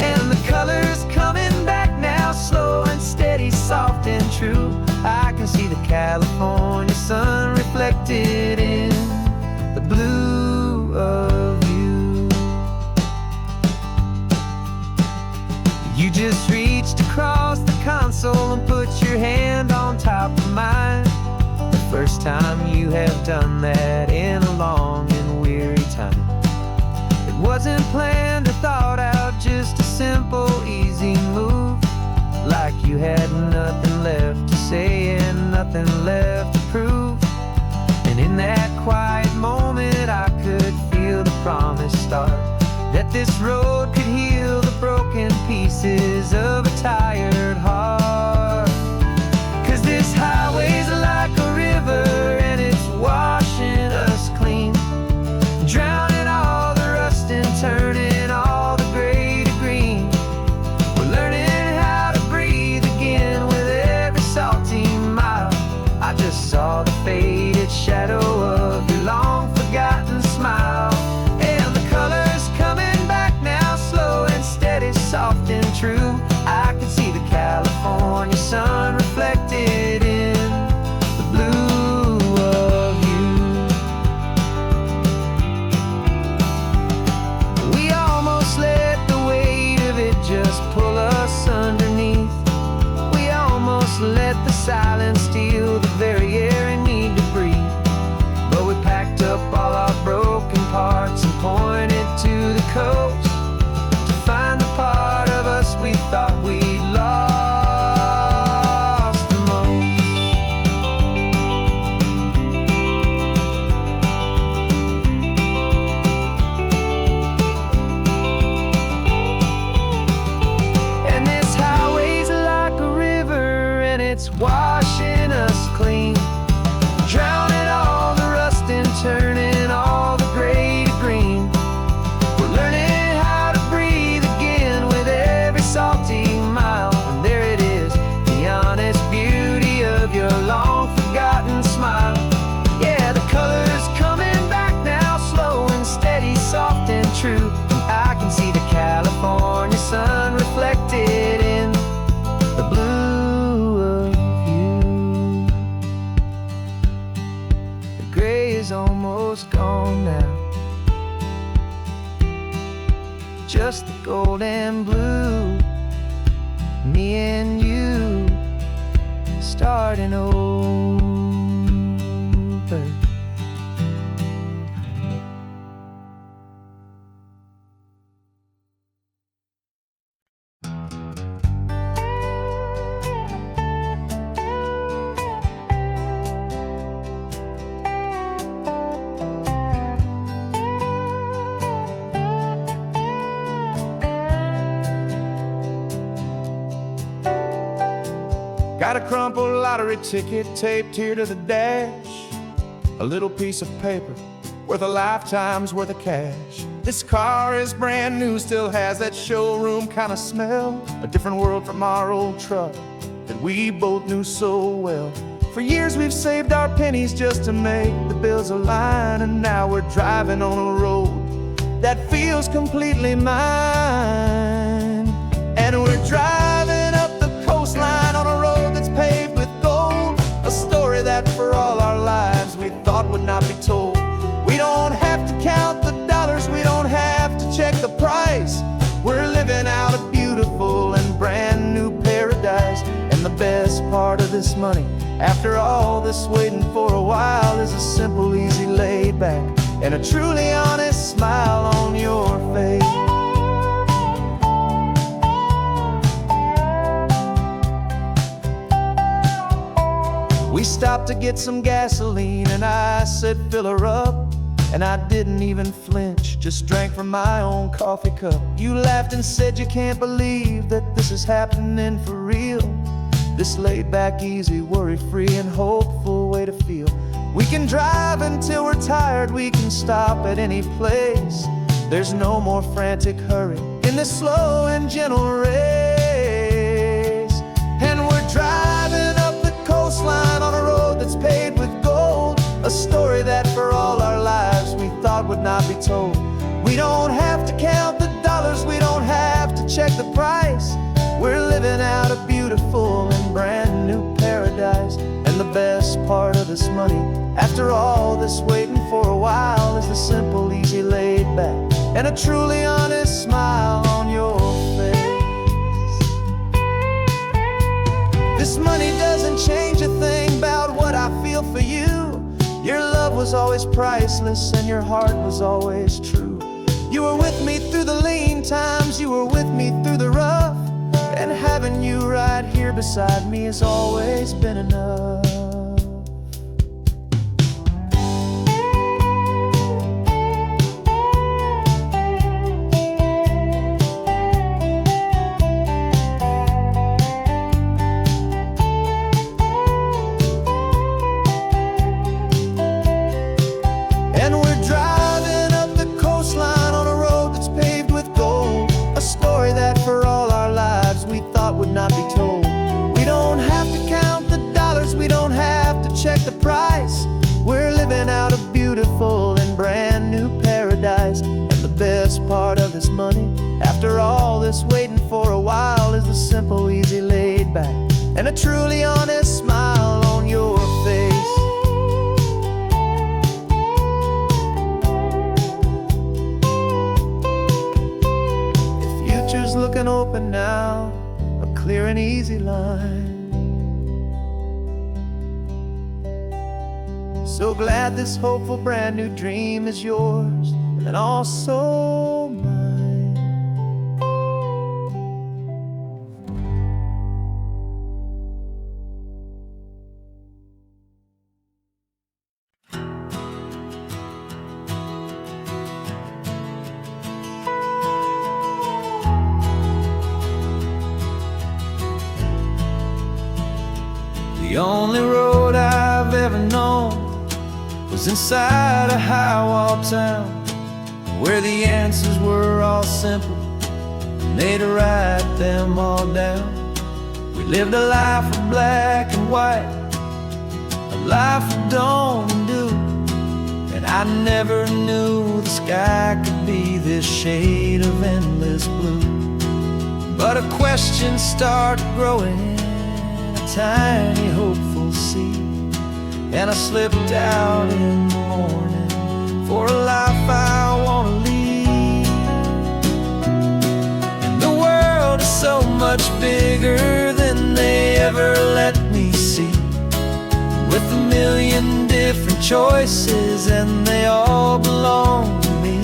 and the colors coming back now, slow and steady, soft and true. I can see the California sun reflected in the blue of you. You just reached across the console and put your hand on top of mine. The first time you have done that in a long and weary time. It wasn't planned or thought out, just a simple, easy move. Like you had nothing left to say and nothing left to prove. And in that quiet moment I could feel the promise start, that this road could heal the broken pieces of a tired heart. 'Cause this highway's like a river and it's washing us clean, drowning all the rust and turning all the gray to green. We're learning how to breathe again with every salty mile. I just saw the faded shadow of your long forgotten smile, and the colors coming back now, slow and steady, soft and true. I can see the just the gold and blue. Me and you starting over. Got a crumpled lottery ticket taped here to the dash, a little piece of paper worth a lifetime's worth of cash. This car is brand new, still has that showroom kind of smell, a different world from our old truck that we both knew so well. For years we've saved our pennies just to make the bills align, and now we're driving on a road that feels completely mine. And we're driving up the coastline on a road that's paved with gold, a story that for all our lives we thought would not be told. We don't have to count the dollars, we don't have to check the price. We're living out a beautiful and brand new paradise. And the best part of this money, after all this waiting for a while, is a simple, easy, laid back, and a truly honest smile on your face. We stopped to get some gasoline, and I said, fill her up. And I didn't even flinch, just drank from my own coffee cup. You laughed and said you can't believe that this is happening for real. This laid back, easy, worry-free and hopeful way to feel. We can drive until we're tired, we can stop at any place. There's no more frantic hurry in this slow and gentle race. And we're driving up the coastline on a road that's paved with gold, a story that for all our lives we thought would not be told. We don't have to count the dollars, we don't have to check the price. We're living out a beautiful and brand new paradise. And the best part of this money, after all this waiting for a while, is the simple, easy, laid back, and a truly honest smile on your face. This money doesn't change a thing about what I feel for you. Your love was always priceless and your heart was always true. You were with me through the lean times, you were with me through the rough, and having you right here beside me has always been enough. Would not be told. We don't have to count the dollars, we don't have to check the price. We're living out a beautiful and brand new paradise. And the best part of this money, after all this waiting for a while, is the simple, easy, laid back, and a truly honest smile on your face. The future's looking open now, clear and easy line. So glad this hopeful brand new dream is yours and also mine. The only road I've ever known was inside a high-wall town, where the answers were all simple and they'd write them all down. We lived a life of black and white, a life of dawn and dew, and I never knew the sky could be this shade of endless blue. But a question started growing, tiny hopeful seed, and I slipped out in the morning for a life I want to lead. much bigger than they ever let me see. With a million different choices and they all belong to me.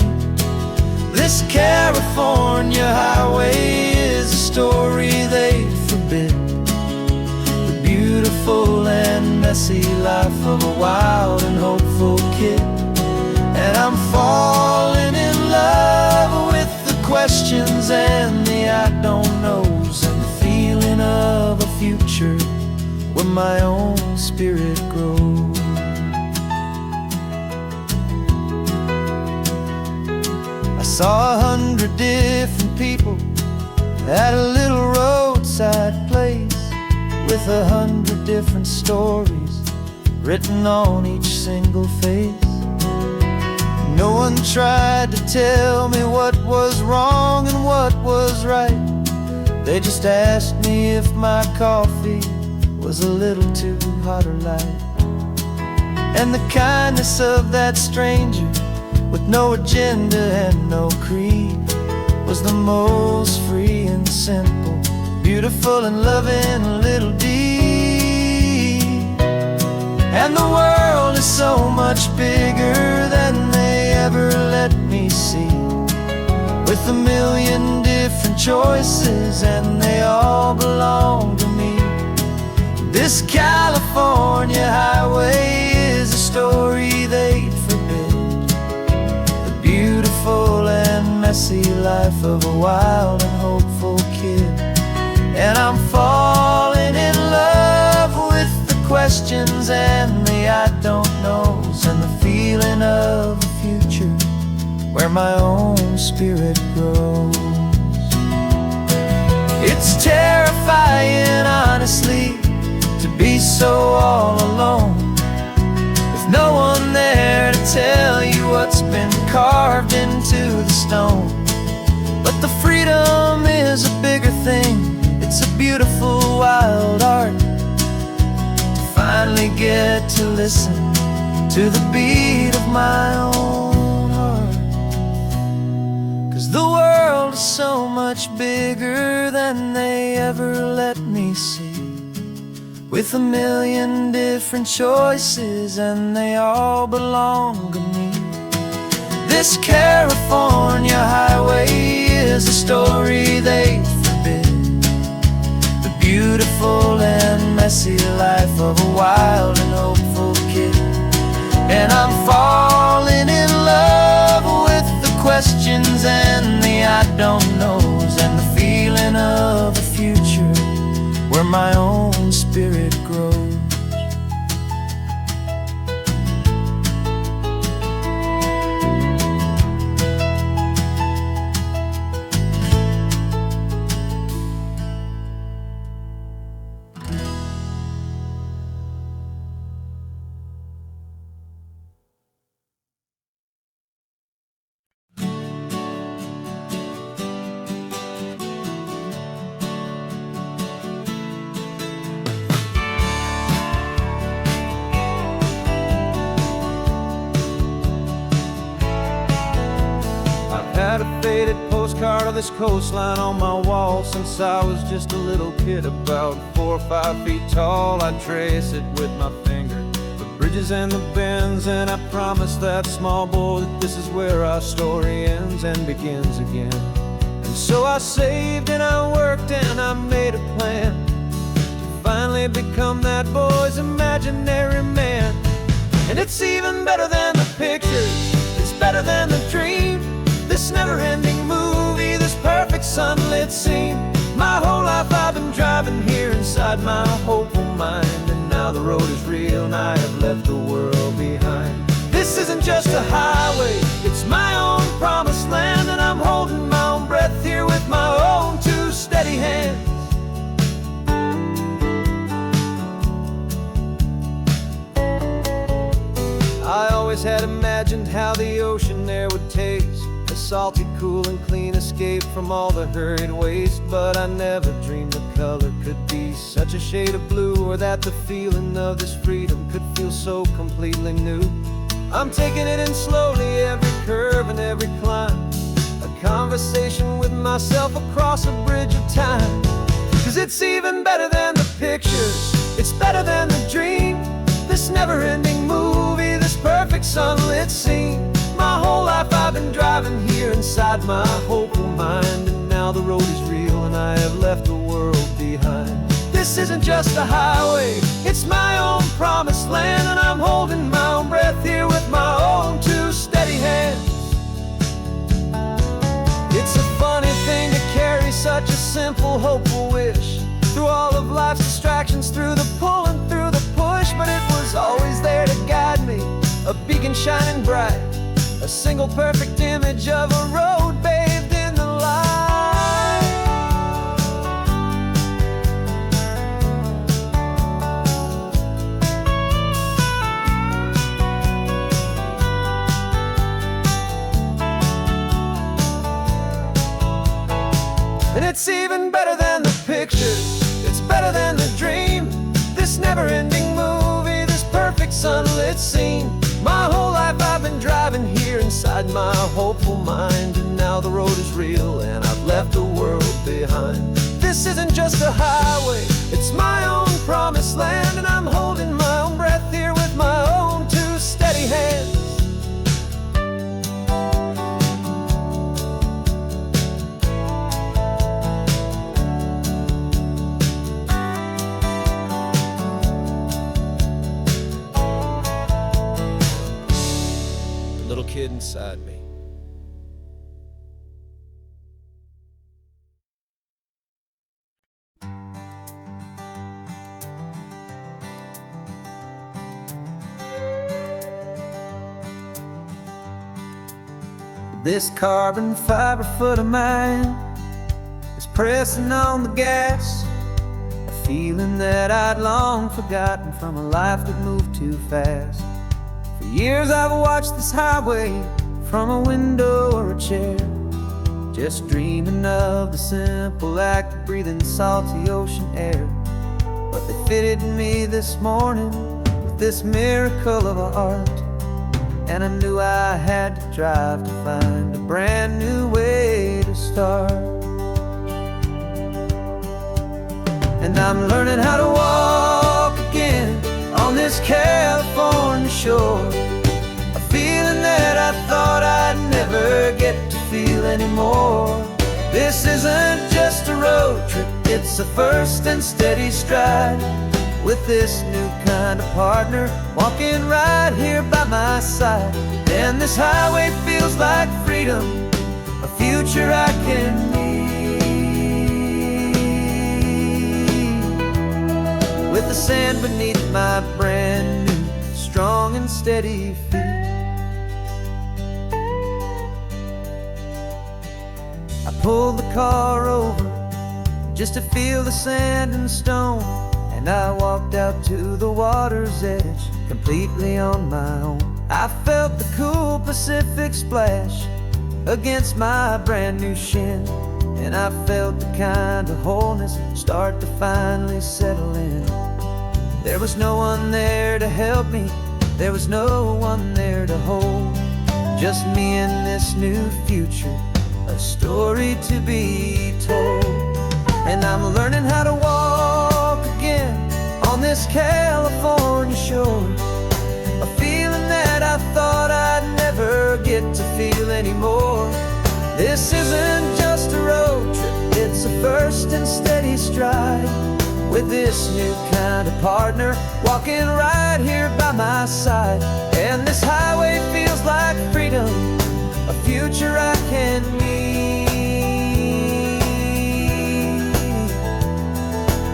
This California highway is a story they forbid. The beautiful and messy life of a wild and hopeful kid. And I'm falling in love with the questions and the I don't knows, and the feeling of a future where my own spirit grows. I saw 100 different people at a little roadside place, with 100 different stories written on each single face. No one tried to tell me what was wrong and what was right. They just asked me if my coffee was a little too hot or light. And the kindness of that stranger, with no agenda and no creed, was the most free and simple, beautiful and loving little deed. And the world is so much bigger than they ever let me see. With a million different choices and they all belong to me. This California highway is a story they'd forbid. The beautiful and messy life of a wild and hopeful kid. And I'm falling in love with the questions and the I don't knows, and the feeling of a future where my own spirit grows. It's terrifying, honestly, to be so all alone, with no one there to tell you what's been carved into the stone. But the freedom is a bigger thing. It's a beautiful wild art to finally get to listen to the beat of my own heart. 'Cause the world is so much bigger than they ever let me see. With a million different choices and they all belong to me. This California highway is a story they forbid. The beautiful and messy life of a wild and hopeful kid. And I'm falling in love with the questions and the I don't knows, and the feeling of a future where my own spirit grows. Had a faded postcard of this coastline on my wall since I was just a little kid, about 4 or 5 feet tall. I trace it with my finger, the bridges and the bends, and I promised that small boy that this is where our story ends and begins again. And so I saved and I worked and I made a plan to finally become that boy's imaginary man. And it's even better than the pictures, it's better than the dream. This never-ending movie, this perfect sunlit scene. My whole life I've been driving here inside my hopeful mind, and now the road is real and I have left the world behind. This isn't just a highway, it's my own promised land, and I'm holding my own breath here with my own 2 steady hands. I always had imagined how the ocean there would taste, a salty, cool and clean escape from all the hurried waste. But I never dreamed the color could be such a shade of blue, or that the feeling of this freedom could feel so completely new. I'm taking it in slowly, every curve and every climb, a conversation with myself across a bridge of time. 'Cause it's even better than the pictures, it's better than the dream. This never-ending movie, this perfect sunlit scene. My whole life I've been driving here inside my hopeful mind, and now the road is real and I have left the world behind. This isn't just a highway, it's my own promised land, and I'm holding my own breath here with my own two steady hands. It's a funny thing to carry such a simple, hopeful wish through all of life's distractions, through the pull and through the push. But it was always there to guide me, a beacon shining bright, a single perfect image of a road bathed in the light. And it's even better than the pictures, it's better than the dream. This never-ending movie, this perfect sunlit scene. My whole life I've been driving here inside my hopeful mind, and now the road is real and I've left the world behind. This isn't just a highway, it's my own promised land, and I'm holding my own breath here with my own two steady hands. Little kid inside me. This carbon fiber foot of mine is pressing on the gas, a feeling that I'd long forgotten from a life that moved too fast. For years I've watched this highway from a window or a chair, just dreaming of the simple act of breathing salty ocean air. But they fitted me this morning with this miracle of art, and I knew I had to drive to find a brand new way to start. And I'm learning how to walk again on this California shore, a feeling that I thought I'd never get to feel anymore. This isn't just a road trip, it's a first and steady stride, with this new kind of partner walking right here by my side. And this highway feels like freedom, a future I can need, with the sand beneath my brand new strong and steady feet. I pulled the car over just to feel the sand and stone, and I walked out to the water's edge completely on my own. I felt the cool Pacific splash against my brand new shin, and I felt the kind of wholeness start to finally settle in. There was no one there to help me, there was no one there to hold, just me and this new future, a story to be told. And I'm learning how to walk again on this California shore, a feeling that I thought I'd never get to feel anymore. This isn't just a road trip, it's a first and steady stride, with this new kind of partner walking right here by my side. And this highway feels like freedom, a future I can need,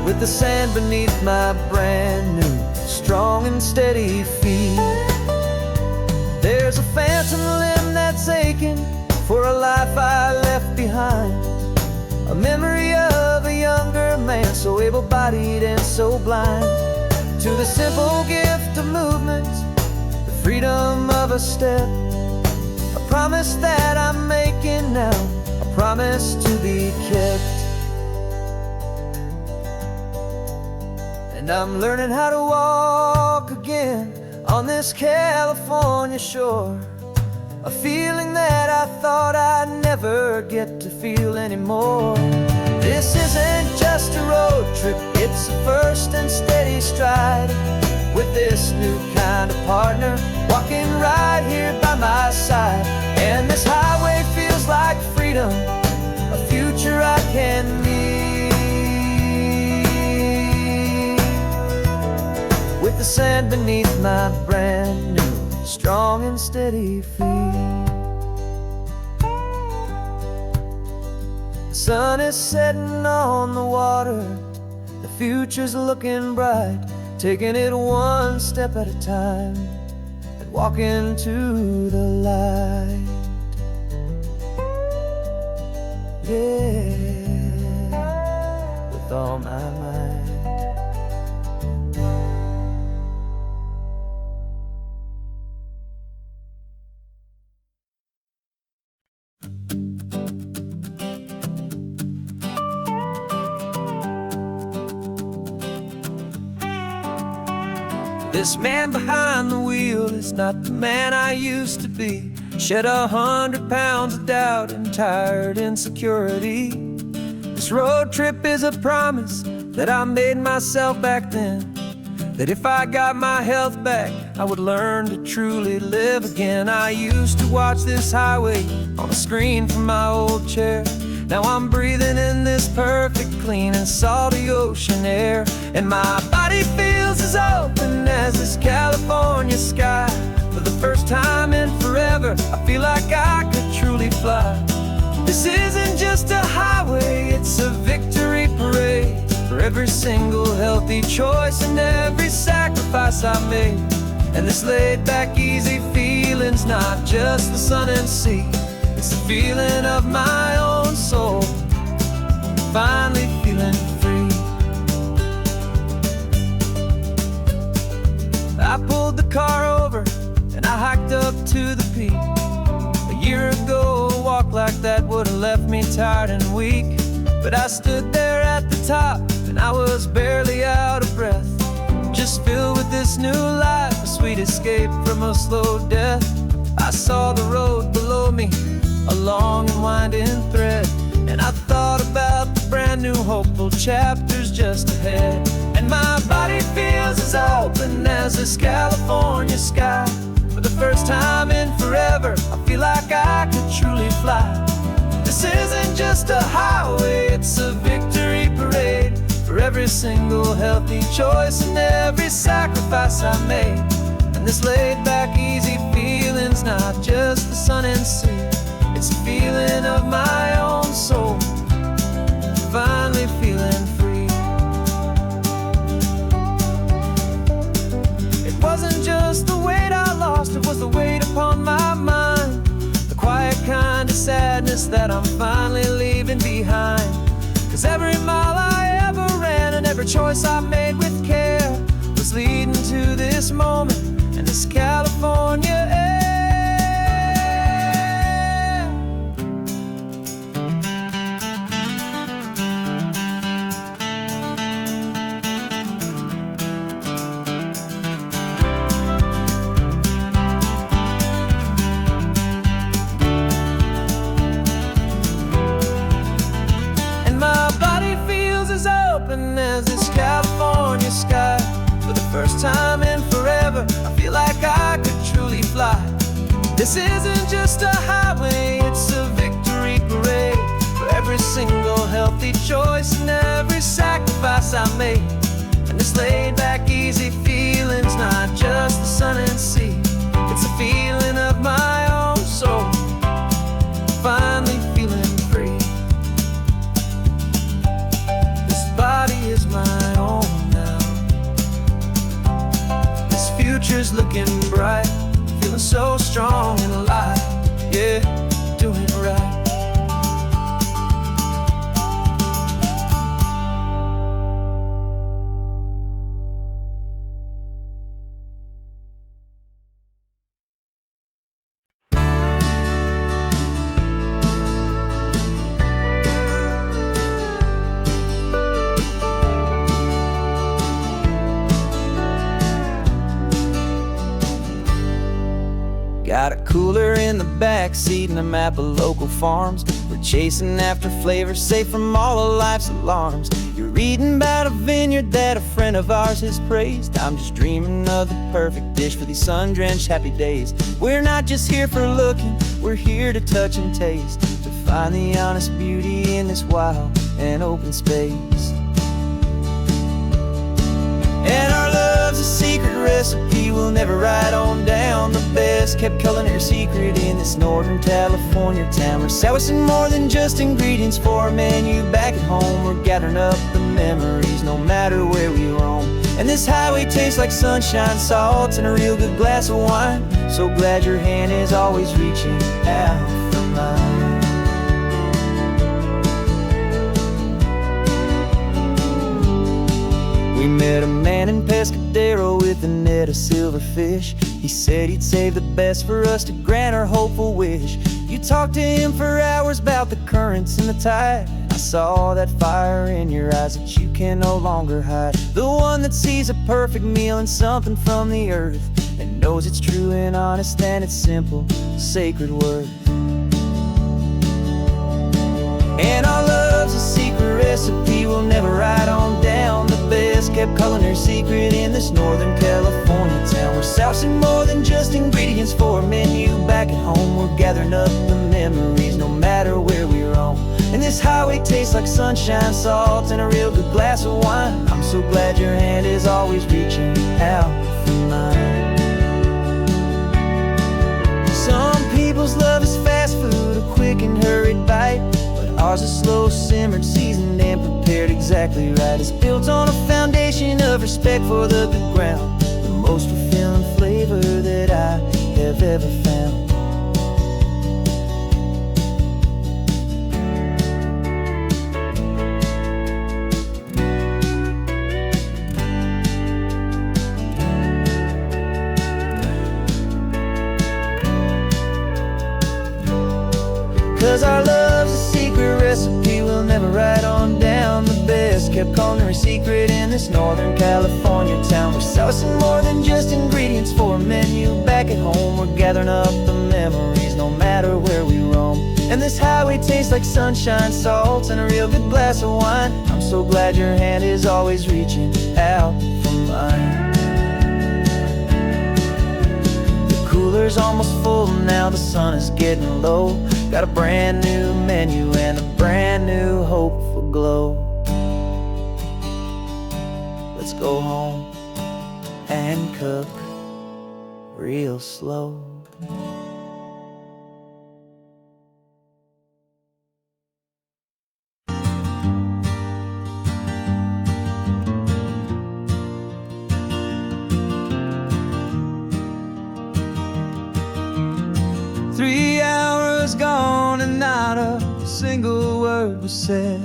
with the sand beneath my brand new strong and steady feet. There's a phantom limb that's aching for a life I left behind, a memory of a younger man, so able-bodied and so blind, to the simple gift of movement, the freedom of a step, a promise that I'm making now, a promise to be kept. And I'm learning how to walk again on this California shore, a feeling that I thought I'd never get to feel anymore. This isn't just a road It's a first and steady stride, with this new kind of partner walking right here by my side. And this highway feels like freedom, a future I can meet. With the sand beneath my brand new, strong and steady feet. The sun is setting on the water, the future's looking bright, taking it one step at a time and walking to the light. Yeah, with all my might. This man behind the wheel is not the man I used to be. Shed 100 pounds of doubt and tired insecurity. This road trip is a promise that I made myself back then, that if I got my health back, I would learn to truly live again. I used to watch this highway on a screen from my old chair. Now I'm breathing in this perfect, clean and salty ocean air. And my body feels as open as this California sky. For the first time in forever, I feel like I could truly fly. This isn't just a highway, it's a victory parade. For every single healthy choice and every sacrifice I made. And this laid back, easy feeling's not just the sun and sea. It's the feeling of my own soul, finally feeling free. I pulled the car over and I hiked up to the peak. A year ago, a walk like that would have left me tired and weak. But I stood there at the top and I was barely out of breath, just filled with this new life, a sweet escape from a slow death. I saw the road below me, a long and winding thread, and I thought about the brand new hopeful chapters just ahead. And my body feels as open as this California sky. For the first time in forever, I feel like I could truly fly. This isn't just a highway, it's a victory parade. For every single healthy choice and every sacrifice I made. And this laid back, easy feeling's not just the sun and sea. It's a feeling of my own soul, finally feeling free. It wasn't just the weight I lost, it was the weight upon my mind. The quiet kind of sadness that I'm finally leaving behind. 'Cause every mile I ever ran and every choice I made with care was leading to this moment and this California air. As this California sky. For the first time in forever, I feel like I could truly fly. This isn't just a highway, it's a victory parade. For every single healthy choice and every sacrifice I made. And this laid back, easy feeling's not just the sun and sea. It's a feeling of my own soul, finally feeling free. Body is my own now. This future's looking bright, feeling so strong and alive. Yeah, doing it right. Got a cooler in the back seat and a map of local farms. We're We're chasing after flavors safe from all of life's alarms. You're reading about a vineyard that a friend of ours has praised. I'm just dreaming of the perfect dish for these sun-drenched happy days. We're not just here for looking, we're here to touch and taste, to find the honest beauty in this wild and open space. And our love's a secret recipe we'll never write on down. The best kept culinary secret in this Northern California town. We're sourcing more than just ingredients for a menu back at home. We're gathering up the memories no matter where we roam. And this highway tastes like sunshine, salt, and a real good glass of wine. So glad your hand is always reaching out for mine. We met a man in Pescadero with a net of silverfish. He said he'd save the best for us to grant our hopeful wish. You talked to him for hours about the currents and the tide. I saw that fire in your eyes that you can no longer hide. The one that sees a perfect meal in something from the earth, and knows it's true and honest and it's simple, sacred worth. And our love's a secret recipe we'll never write on down. The best kept culinary secret in this Northern California town. We're sourcing more than just ingredients for a menu back at home. We're gathering up the memories no matter where we roam. And this highway tastes like sunshine, salt, and a real good glass of wine. I'm so glad your hand is always reaching out for mine. Some people's love is fast food, a quick and hurried bite. Ours is slow simmered, seasoned and prepared exactly right. It's built on a foundation of respect for the good ground, the most fulfilling flavor that I have ever found. 'Cause our love's a secret recipe we'll never write on down. The best kept culinary secret in this Northern California town. We're sourcing more than just ingredients for a menu back at home. We're gathering up the memories no matter where we roam. And this highway tastes like sunshine, salt, and a real good glass of wine. I'm so glad your hand is always reaching out for mine. Cooler's almost full now, the sun is getting low. Got a brand new menu and a brand new hopeful glow. Let's go home and cook real slow. Gone and not a single word was said.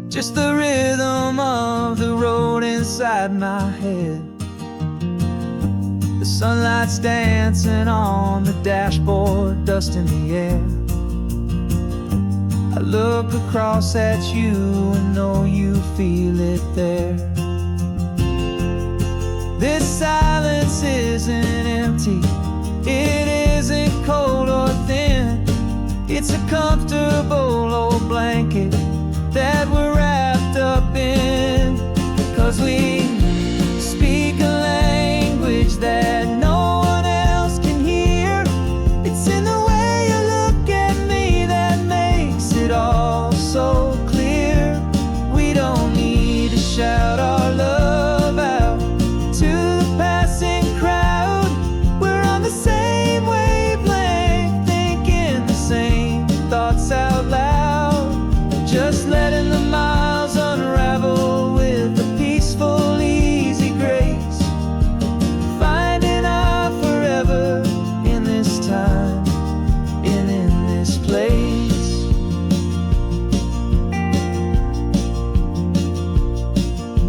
Just the rhythm of the road inside my head. The sunlight's dancing on the dashboard, dust in the air. I look across at you and know you feel it there. This silence isn't empty, it isn't cold or thin. It's a comfortable old blanket that we're wrapped up in. 'Cause we speak a language that no one else can hear. It's in the way you look at me that makes it all so clear. We don't need to shout our love out to the passing crowd. We're on the same wavelength, thinking the same thoughts out loud. Just letting the miles unravel with a peaceful, easy grace. Finding our forever in this time and in this place.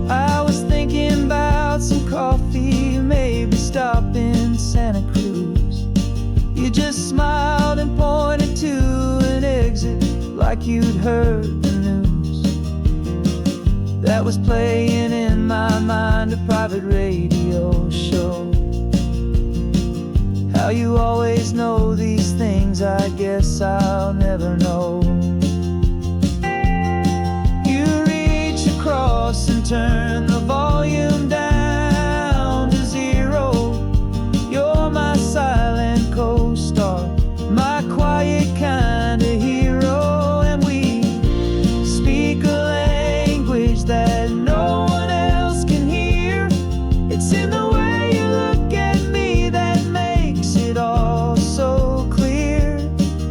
I was thinking about some coffee, maybe stop in Santa Cruz. You just smiled and pointed to an exit like you'd heard the news. That was playing in my mind, a private radio show. How How you always know these things, I guess I'll never know. You reach across and turn the volume down to 0. You're my silent co-star, my quiet kind of hero. And we speak a language that no one else can hear. It's in the way you look at me that makes it all so clear.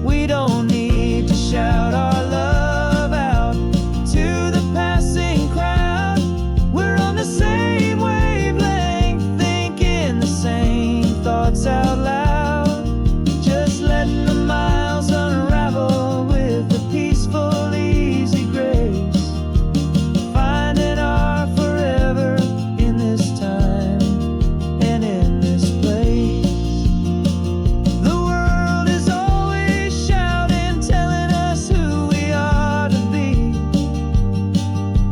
We don't need to shout our love out to the passing crowd. We're on the same wavelength, thinking the same thoughts out loud. Just letting the miles unravel with a peaceful, easy grace. Finding our forever in this time and in this place. The world is always shouting, telling us who we are to be.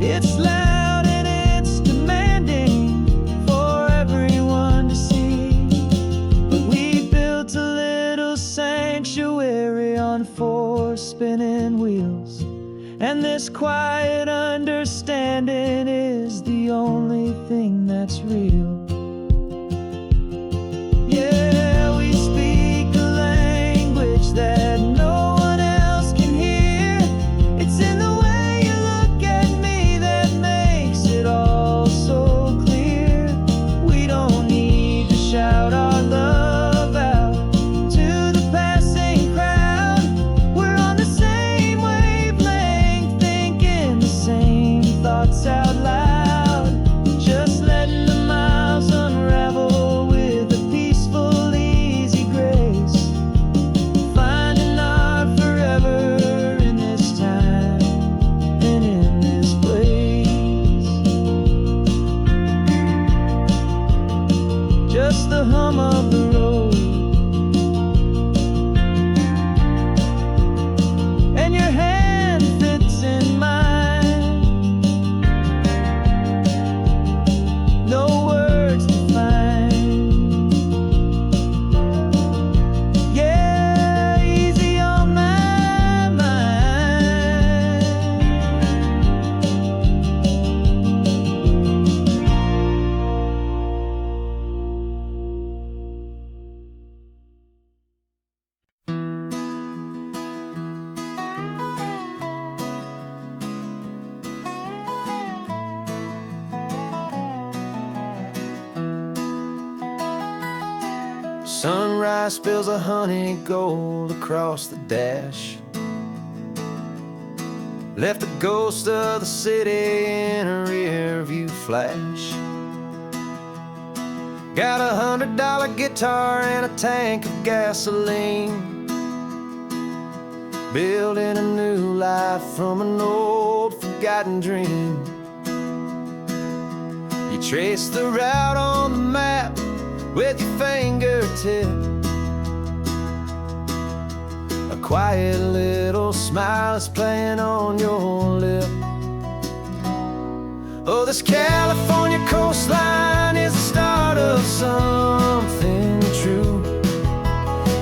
It's loud and it's demanding for everyone to see. But we built a little sanctuary on 4 spinning wheels, and this quiet understanding is the only thing that's real. Yeah, we speak a language that no one else can hear. It's in the way you look at me that makes it all so clear. We don't need to shout our love out to the passing crowd. We're on the same wavelength, thinking the same thoughts out loud. Just letting the miles unravel with a peaceful, easy grace. Finding our forever in this time and in this place. Just the hum of the road and your hand fits in mine. No words to find. Yeah, easy on my mind. Sunrise spills a honey gold across the dash. Left the ghost of the city in a rear view flash. Got a $100 guitar and a tank of gasoline. Building a new life from an old forgotten dream. You trace the route on the map with your fingertip. A quiet little smile is playing on your lip. Oh, this California coastline is the start of something true.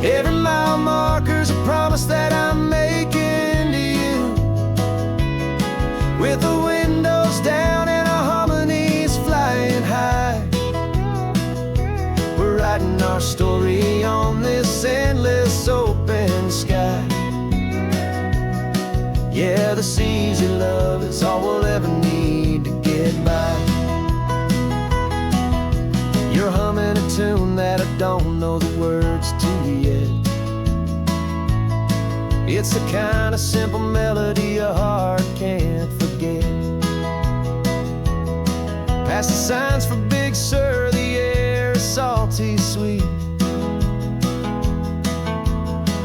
Every mile marker's a promise that I'm making to you. With the windows down and our harmonies flying high, we're writing our story on this endless open sky. Yeah, this easy love is all we'll ever need to get by. You're humming a tune that I don't know the words to yet. It's the kind of simple melody your heart can't forget. Past the signs for Big Sur, the air is salty sweet.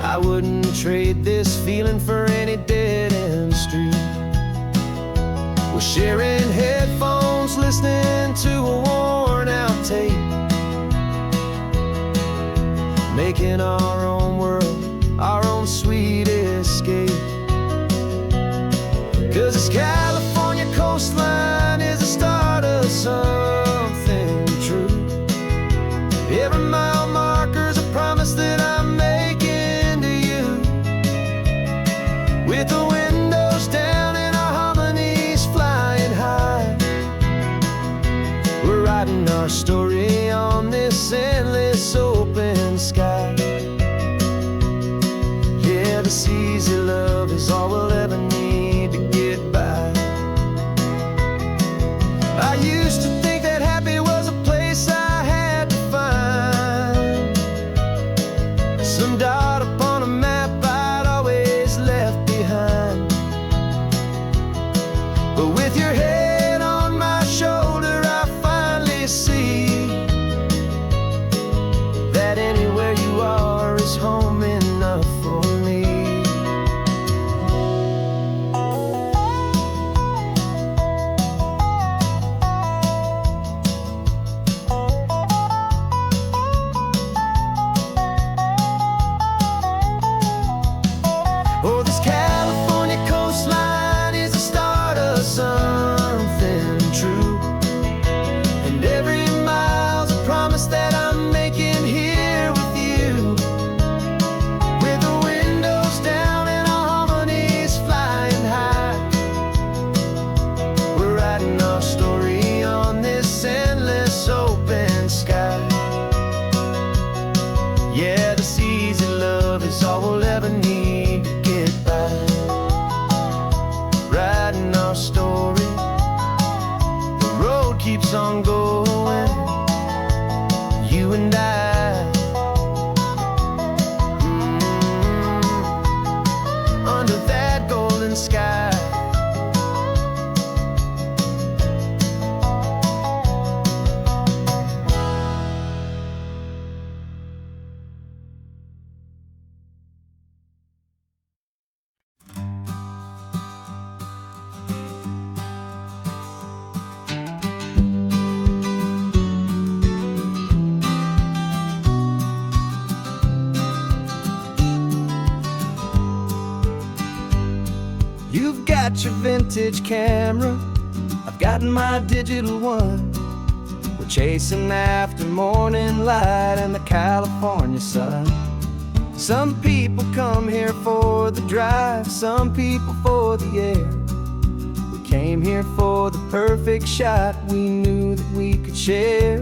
I wouldn't trade this feeling for any dead-end street. We're sharing headphones, listening to a worn-out tape, making our own world, our own sweet escape. 'Cause this California coastline is the start of something true. Every mile marker's a promise You've got your vintage camera, I've got my digital one. We're chasing after morning light and the California sun. Some people come here for the drive, some people for the air. We came here for the perfect shot we knew that we could share.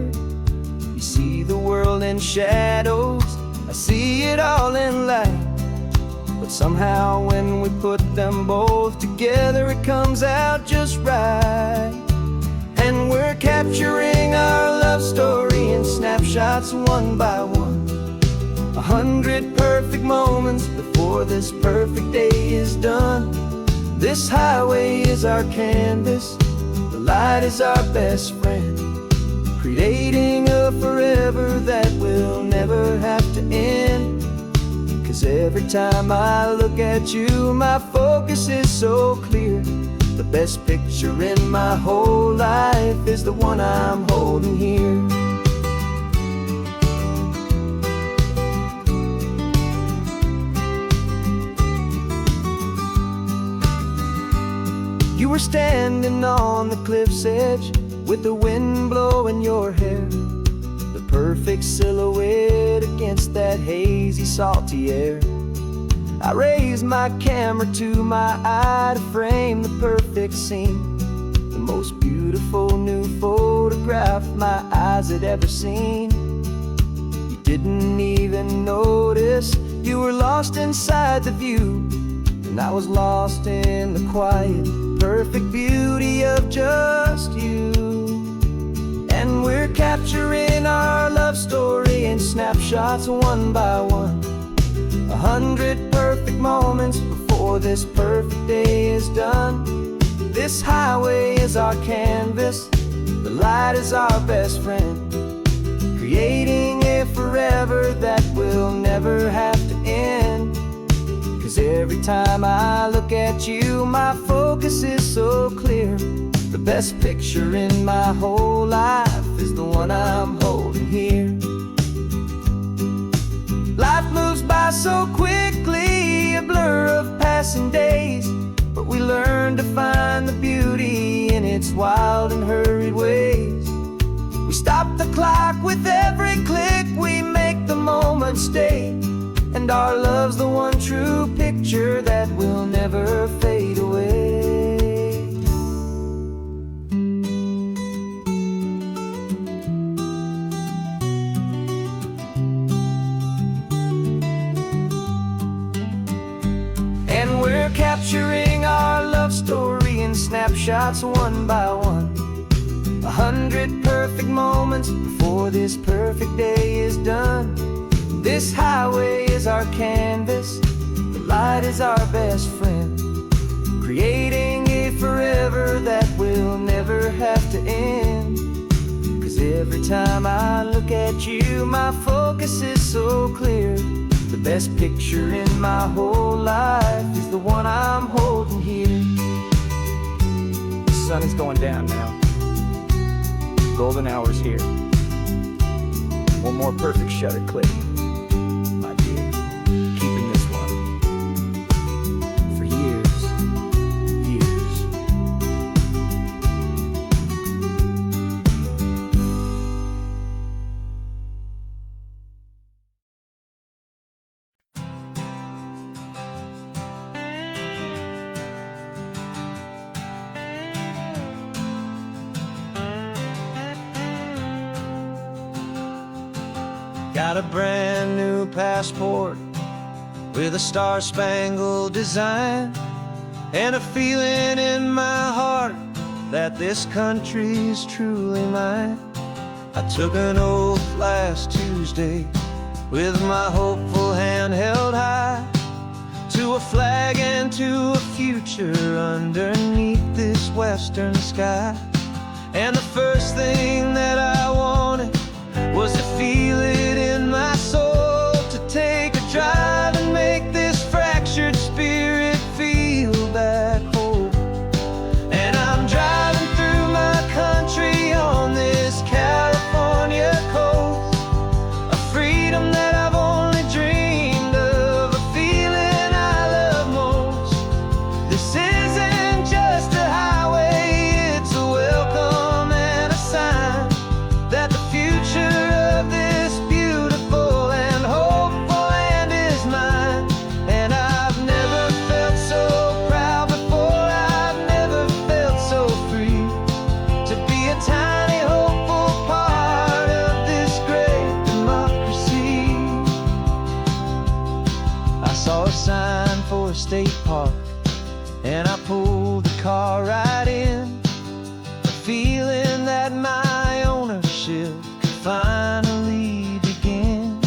You see the world in shadows, I see it all in light. But somehow when we put them both together, it comes out just right. And we're capturing our love story in snapshots one by one. 100 perfect moments before this perfect day is done. This highway is our canvas, the light is our best friend, creating a forever that will never have to end. 'Cause every time I look at you, my focus is so clear. The best picture in my whole life is the one I'm holding here. You were standing on the cliff's edge with the wind blowing your hair, the perfect silhouette against that hazy, salty air. I raised my camera to my eye to frame the perfect scene, the most beautiful new photograph my eyes had ever seen. You didn't even notice, you were lost inside the view, and I was lost in the quiet, perfect beauty of just you. And we're capturing our love story in snapshots one by one. 100 perfect moments before this perfect day is done. This highway is our canvas, the light is our best friend, creating a forever that will never have to end. 'Cause every time I look at you, my focus is so clear. The best picture in my whole life is the one I'm holding here. Life moves by so quickly, a blur of passing days, but we learn to find the beauty in its wild and hurried ways. We stop the clock with every click, we make the moment stay, and our love's the one true picture that will never fade away. And we're capturing our love story in snapshots one by one. 100 perfect moments before this perfect day is done. This highway is our canvas, the light is our best friend, creating a forever that will never have to end. 'Cause every time I look at you, my focus is so clear. The best picture in my whole life is the one I'm holding here. The sun is going down now. Golden hour's here. One more perfect shutter click, my dear. Keeping this one for years, years. Got a brand new passport with a star-spangled design, and a feeling in my heart that this country's truly mine. I took an oath last Tuesday with my hopeful hand held high, to a flag and to a future underneath this western sky. And the first thing that I wanted was to feel it in my soul, to take a drive and make this fractured spirit feel back home. And I'm driving through my country on this California coast, a freedom that I've only dreamed of, a feeling I love most. This is and I pulled the car right in, the feeling that my ownership could finally begin.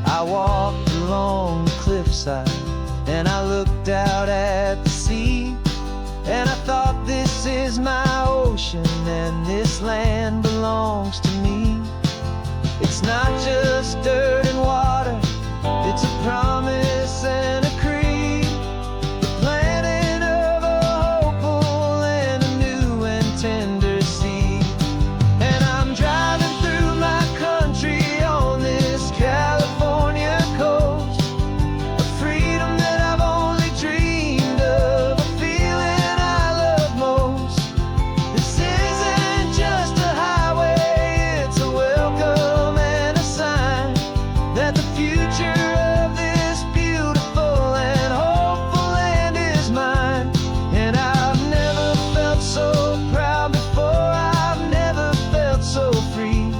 I walked along the cliffside and I looked out at the sea, and I thought, this is my ocean and this land belongs to me. It's not just dirt and water, it's a promise and a creed, the planting of a hopeful and a new and tender seed. And I'm driving through my country on this California coast, a freedom that I've only dreamed of, a feeling I love most. This isn't just a highway, it's a welcome and a sign that the future of this beautiful and hopeful land is mine. And I've never felt so proud before, I've never felt so free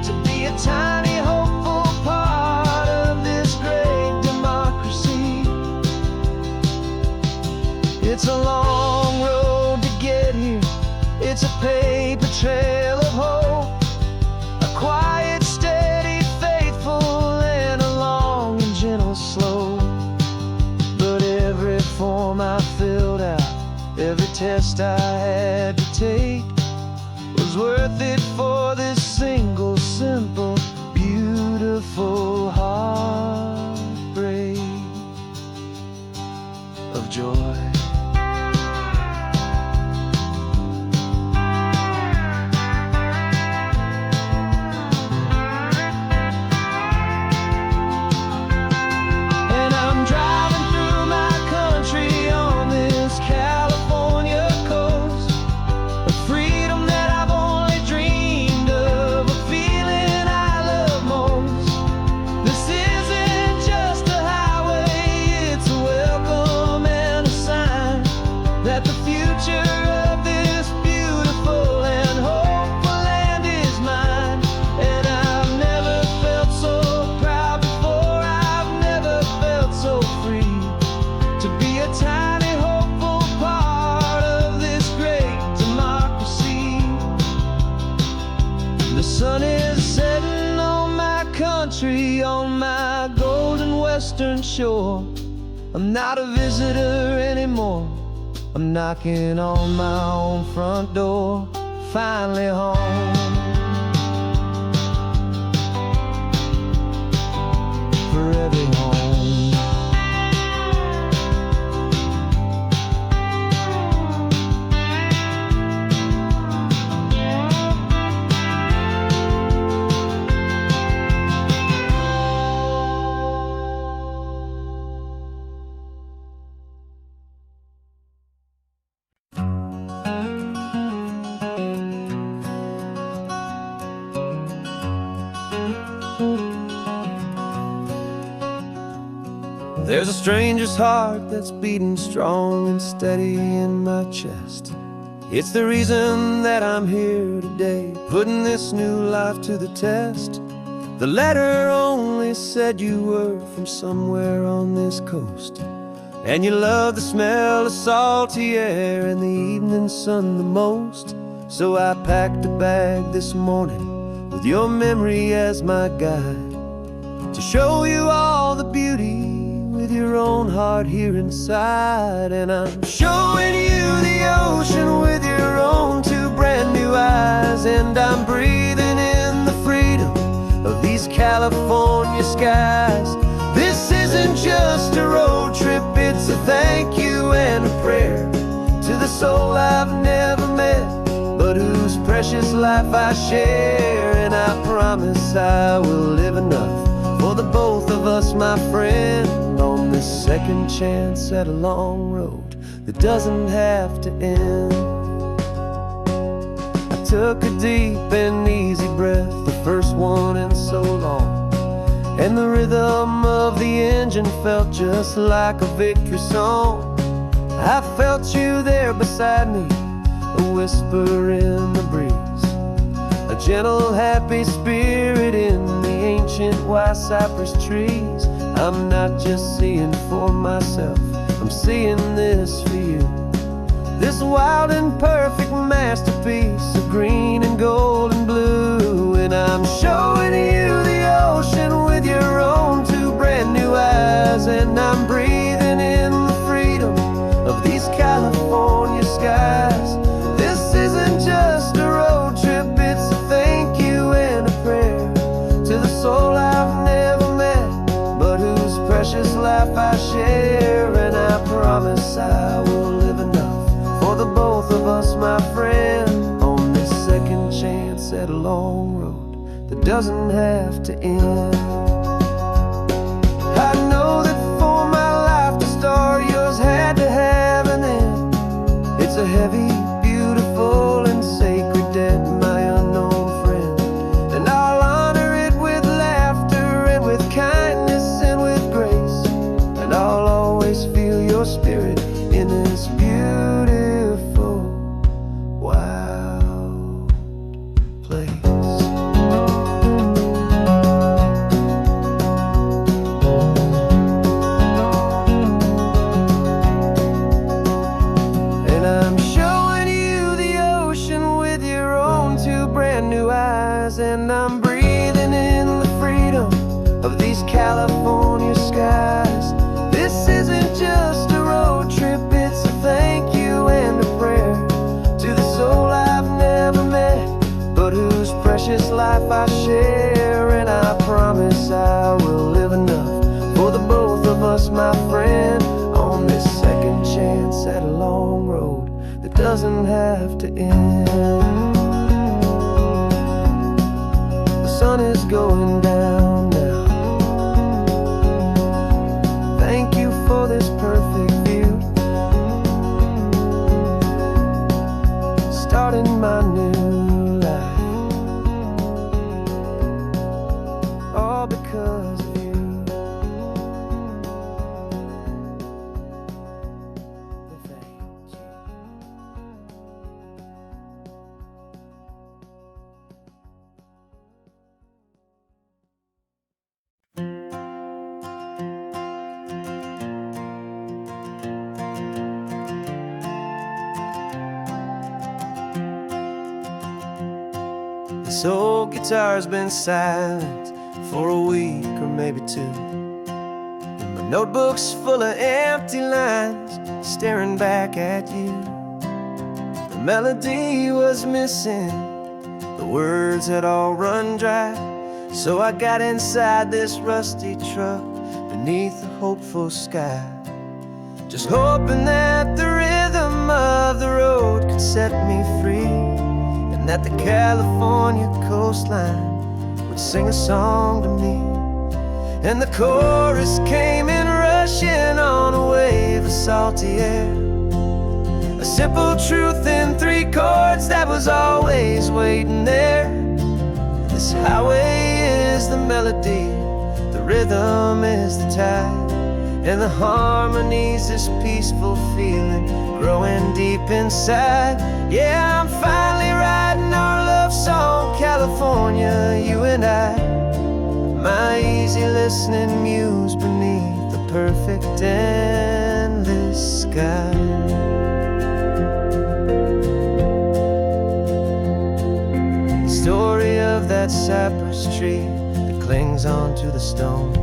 to be a tiny hopeful part of this great democracy. It's a long road to get here, it's a paper trail of hope, a quiet, steady, faithful, and a long and gentle slope. But every form I filled out, every test I had to take, was worth it for this single, simple, beautiful heartbreak of joy. And I'm driving through my country on this California coast, a freedom that I've only dreamed of, a feeling I love most. This isn't just a highway, it's a welcome and a sign that the future of this beautiful and hopeful land is mine. And I've never felt so proud before, I've never felt so free to be a tiny hopeful part of this great democracy. The sun is setting on my country, on my golden western shore. I'm not a visitor anymore, I'm knocking on my own front door, finally home. For every home. There's a stranger's heart that's beating strong and steady in my chest. It's the reason that I'm here today, putting this new life to the test. The letter only said you were from somewhere on this coast, and you love the smell of salty air and the evening sun the most. So I packed a bag this morning with your memory as my guide, to show you all the beauty with your own heart here inside. And I'm showing you the ocean with your own two brand new eyes, and I'm breathing in the freedom of these California skies. This isn't just a road trip, it's a thank you and a prayer to the soul I've never met, but whose precious life I share. And I promise I will live enough for the both of us, my friend, on this second chance at a long road that doesn't have to end. I took a deep and easy breath, the first one in so long, and the rhythm of the engine felt just like a victory song. I felt you there beside me, a whisper in the breeze, a gentle happy spirit in the ancient white cypress trees. I'm not just seeing for myself, I'm seeing this for you. This wild and perfect masterpiece of green and gold and blue. And I'm showing you the ocean with your own two brand new eyes. And I'm breathing in the freedom of these California skies. This isn't just a road trip, it's a thank you and a prayer to the soul I've never met, but whose precious life I share. And I promise I will live enough for the both of us, my friend, on this second chance at a long road that doesn't have to end. I know that for my life to start, yours had to have an end. It's a heavy, beautiful, and sacred debt, my unknown friend. And I'll honor it with laughter and with kindness and with grace. And I'll always feel your spirit in this beautiful, wild place. And I'm showing you the ocean with your own two brand new eyes. And I'm breathing in the freedom of these California skies. This isn't just a road trip, it's a thank you and a prayer to the soul I've never met, but whose precious life I share. And I promise I will live enough for the both of us, my friend, on this second chance at a long road that doesn't have to end. The sun is going down now. Thank you for this perfect view, starting my new life, all because of you. Thank you. This old guitar's been silent for a week or maybe two, and my notebook's full of empty lines staring back at you. The melody was missing, the words had all run dry, so I got inside this rusty truck beneath the hopeful sky, just hoping that the rhythm of the road could set me free, and that the California coastline would sing a song to me. And the chorus came in rushing on a wave of salty air, a simple truth in three chords that was always waiting there. This highway is the melody, the rhythm is the tide, and the harmony's this peaceful feeling growing deep inside. Yeah, I'm finally writing our love song, California, you and I, my easy listening muse beneath the perfect endless sky. The story of that cypress tree that clings onto the stone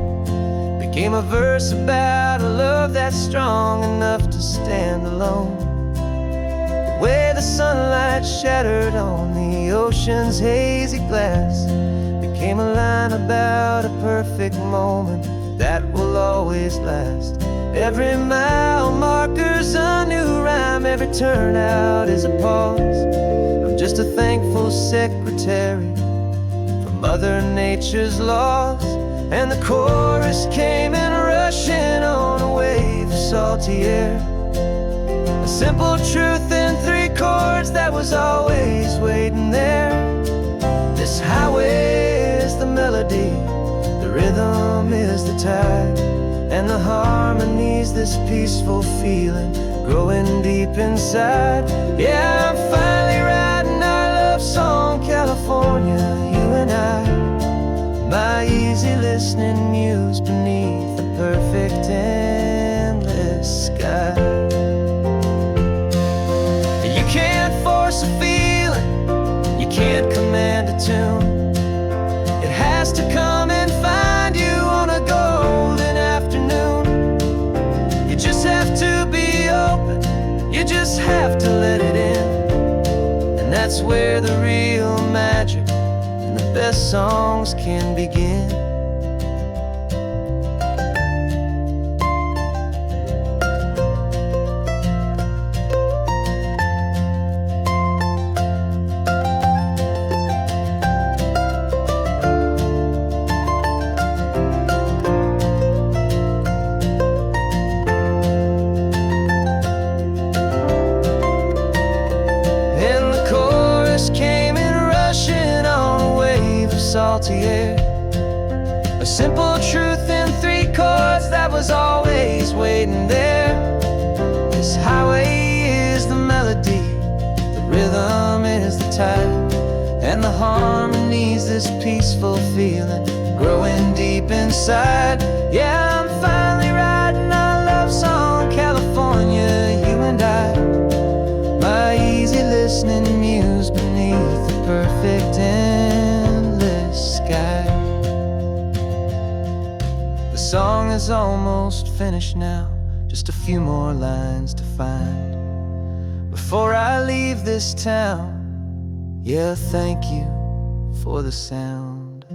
became a verse about a love that's strong enough to stand alone. The way the sunlight shattered on the ocean's hazy glass became a line about a perfect moment that will always last. Every mile marker's a new rhyme, every turnout is a pause. I'm just a thankful secretary for Mother Nature's laws. And the chorus came in rushing on a wave of salty air, a simple truth in three chords that was always waiting there. This highway is the melody, the rhythm is the tide, and the harmony's this peaceful feeling growing deep inside. Yeah, I'm finally writing our love song, California, you and I, my easy listening muse beneath the perfect endless sky. tune. It has to come and find you on a golden afternoon. You just have to be open, you just have to let it in. And that's where the real magic and the best songs can begin. Salty air, a simple truth in 3 chords that was always waiting there. This highway is the melody, the rhythm is the tide, and the harmony's this peaceful feeling growing deep inside. Yeah, I'm finally writing our love song, California, you and I. My easy listening muse beneath the perfect sky. The song is almost finished now, just a few more lines to find before I leave this town. Yeah, thank you for the sound.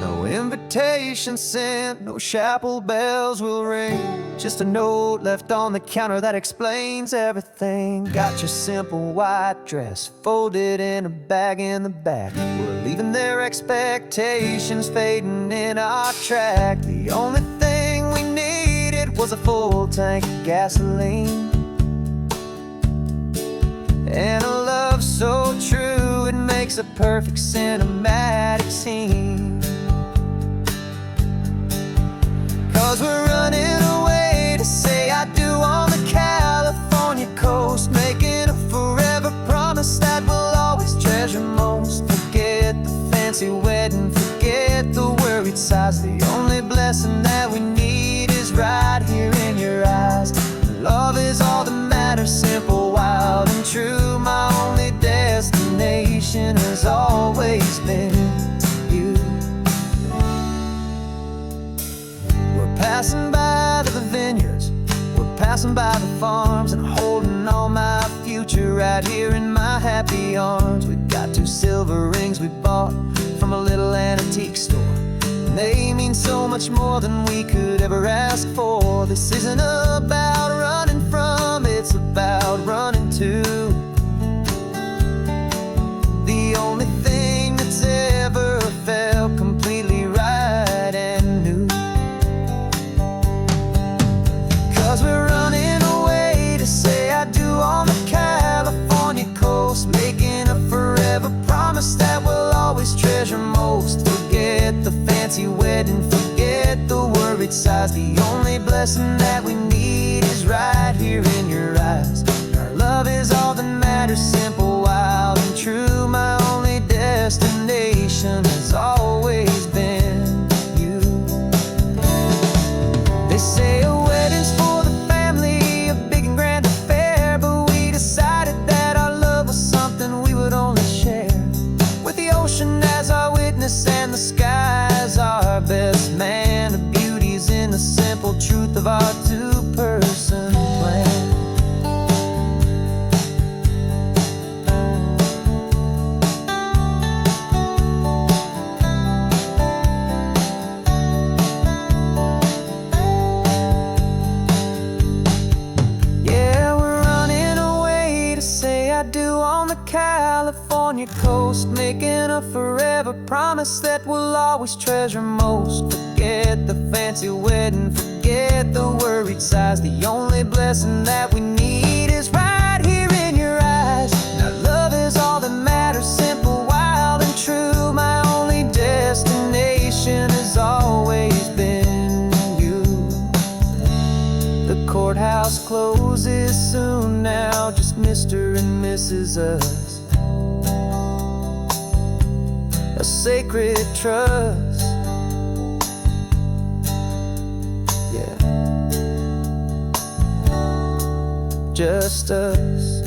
No invitation sent, no chapel bells will ring, just a note left on the counter that explains everything. Got your simple white dress folded in a bag in the back. We're leaving their expectations fading in our track. The only thing we needed was a full tank of gasoline, and a love so true it makes a perfect cinematic scene. 'Cause we're running away to say I do on the California coast, making a forever promise that we'll always treasure most. Forget the fancy wedding, forget the worried sighs. The only blessing that we need is right here in your eyes. Love is all that matters, simple, wild, and true. My only destination has always been you. Passing by the vineyards, we're passing by the farms, and holding all my future right here in my happy arms. We've got 2 silver rings we bought from a little antique store, and they mean so much more than we could ever ask for. This isn't about running from, it's about running to. The only thing that's ever felt completely right and new. 'Cause we're running away to say I do on the California coast, making a forever promise that we'll always treasure most. Forget the fancy wedding, forget the worried sighs. The only blessing that we need is right here in your eyes. Our love is all that matters, simple, wild, and true. My only destination has always been you. They say a wedding's for the family, a big and grand affair, but we decided that our love was something we would only share with the ocean as our witness and the sky as our best man. The beauty's in the simple truth of our 2-person plan. California coast, making a forever promise that we'll always treasure most. Forget the fancy wedding, forget the worried sighs. The only blessing that we need is right here in your eyes. Now love is all that matters, simple, wild, and true. My only destination has always been you. The courthouse closes soon now, just Mr. and Mrs. Us. A sacred trust. just us.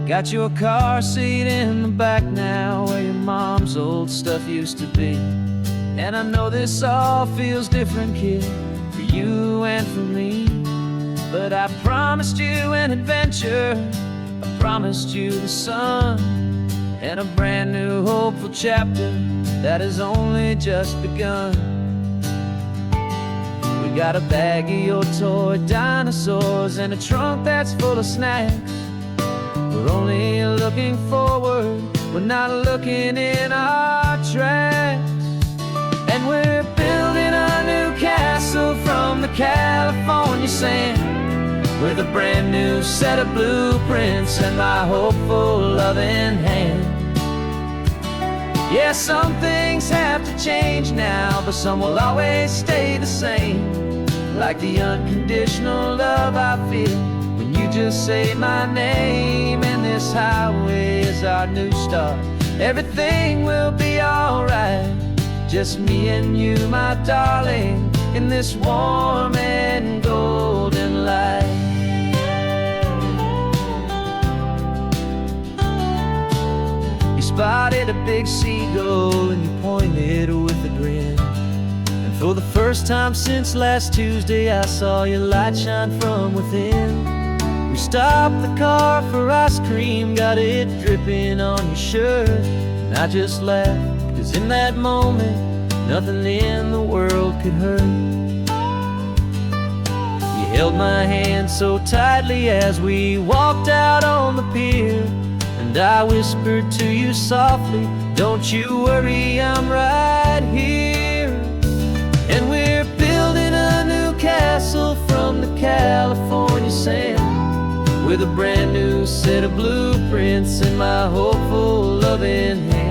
Got you a car seat in the back now, where your mom's old stuff used to be. And I know this all feels different, kid, for you and for me. But I promised you an adventure, I promised you the sun, and a brand new hopeful chapter that has only just begun. We got a bag of your toy dinosaurs and a trunk that's full of snacks. We're only looking forward, we're not looking in our tracks. And we're building a new castle from the California sand, with a brand new set of blueprints and my hopeful loving hand. Yeah, some things have to change now, but some will always stay the same. Like the unconditional love I feel when you just say my name. And this highway is our new start, everything will be alright. Just me and you, my darling, in this warm and golden light. You spotted a big seagull and you pointed with a grin. And for the first time since last Tuesday, I saw your light shine from within. We stopped the car for ice cream, got it dripping on your shirt. And I just laughed, 'cause in that moment, nothing in the world could hurt. You held my hand so tightly as we walked out on the pier, and I whispered to you softly, don't you worry, I'm right here. And we're building a new castle from the California sand, with a brand new set of blueprints in my hopeful loving hand.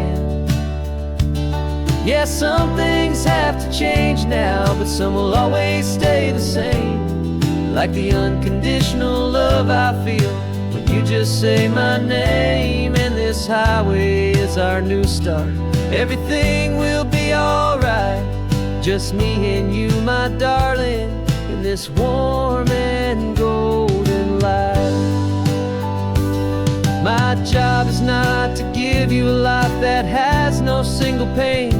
Yeah, some things have to change now, but some will always stay the same. Like the unconditional love I feel when you just say my name. And this highway is our new start, everything will be alright. Just me and you, my darling, in this warm and golden light. My job is not to give you a life that has no single pain,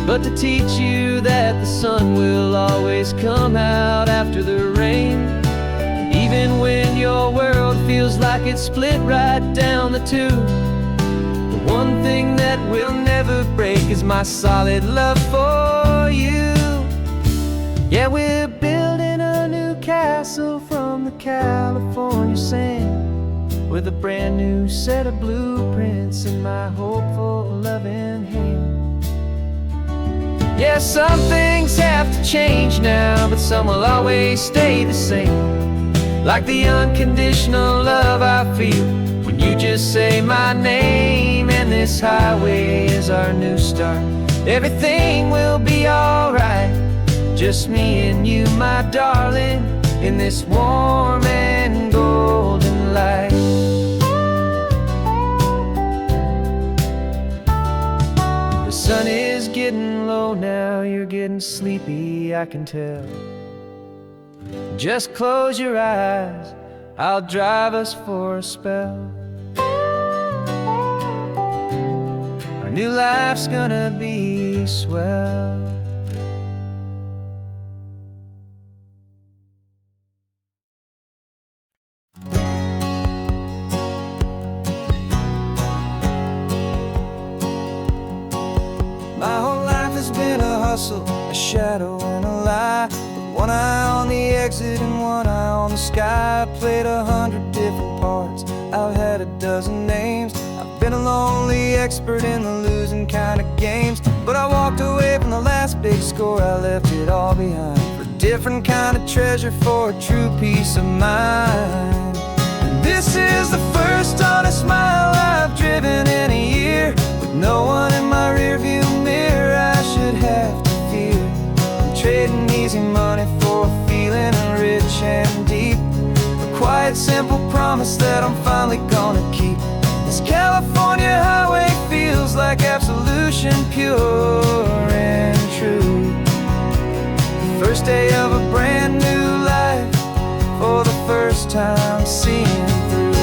but to teach you that the sun will always come out after the rain. And even when your world feels like it's split right down the two, the one thing that will never break is my solid love for you. Yeah, we're building a new castle from the California sand, with a brand new set of blueprints in my hopeful loving hand. Yeah, some things have to change now, but some will always stay the same. Like the unconditional love I feel when you just say my name. And this highway is our new start, everything will be alright. Just me and you, my darling, in this warm and golden light. The sun is getting low now, you're getting sleepy, I can tell. Just close your eyes, I'll drive us for a spell. Our new life's gonna be swell. My whole life has been a hustle, a shadow and a lie, with one eye on the exit and one eye on the sky. I played 100 different parts, I've had a dozen names. I've been a lonely expert in the losing kind of games, but I walked away from the last big score, I left it all behind for a different kind of treasure, for a true peace of mind. And this is the first honest smile I've driven in a year, with no one in my rearview mirror I should have to fear. I'm trading easy money promise that I'm finally gonna keep. This California highway feels like absolution, pure and true. The first day of a brand new life, for the first time seeing through.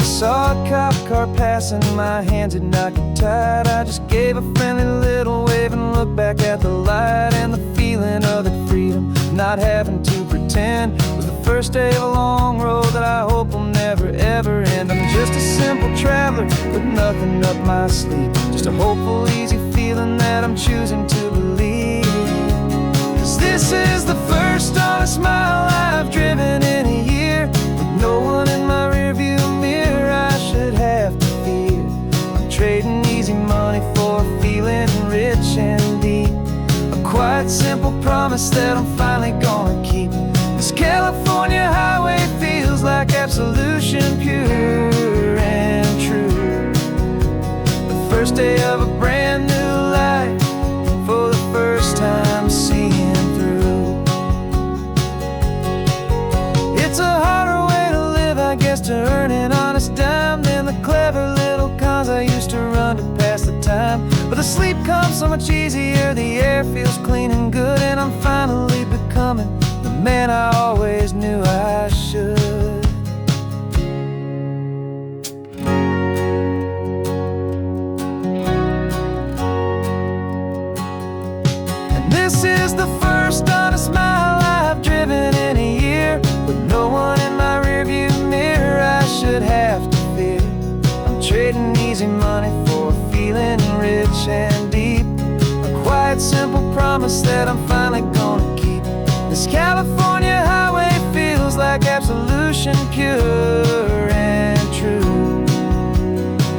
Saw a cop car passing, my hands had not got tied. I just gave a friendly little wave and looked back at the light. And the feeling of that freedom, not having to pretend, was the first day of a long road that I hope will never ever end. I'm just a simple traveler with nothing up my sleeve, just a hopeful, easy feeling that I'm choosing to believe. 'Cause this is the first honest mile I've driven in a year, with no one in my rearview mirror I should have to fear. I'm trading easy money for a feeling rich and deep, a quiet, simple promise that I'm finally gonna keep. This California highway feels like absolution, pure and true. The first day of a brand new life, for the first time seeing through. It's a harder way to live, I guess, to earn an honest dime than the clever little cons I used to run to pass the time. But the sleep comes so much easier, the air feels clean and good, and I'm finally becoming the man I always knew I should. And this is the first honest mile I've driven in a year, with no one in my rearview mirror I should have to fear. I'm trading easy money for a feeling rich and deep, a quiet, simple promise that I'm finally gonna keep. This California highway feels like absolution, pure and true.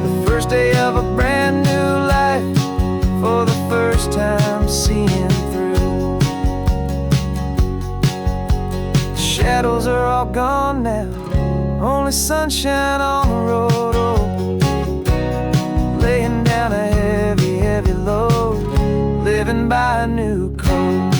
The first day of a brand new life, for the first time seeing through. The shadows are all gone now, only sunshine on the road. Oh, laying down a heavy, heavy load, living by a new code.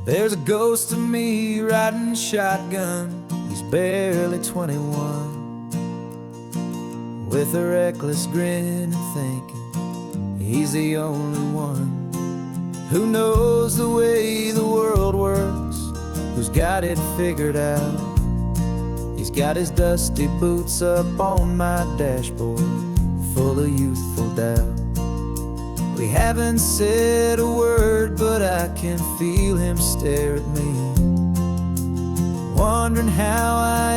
There's a ghost of me riding shotgun, he's barely 21, with a reckless grin and thinking he's the only one who knows the way the world works, who's got it figured out. He's got his dusty boots up on my dashboard, full of youthful doubt. We haven't said a word, but I can feel him stare at me, wondering how I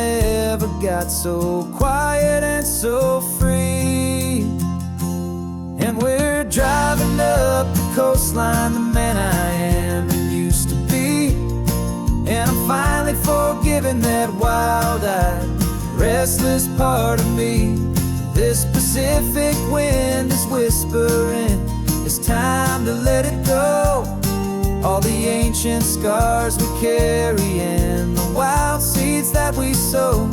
ever got so quiet and so free. And we're driving up the coastline, the man I am and used to be, and I'm finally forgiving that wild-eyed, restless part of me. This Pacific wind is whispering, it's time to let it go. All the ancient scars we carry and the wild seeds that we sow.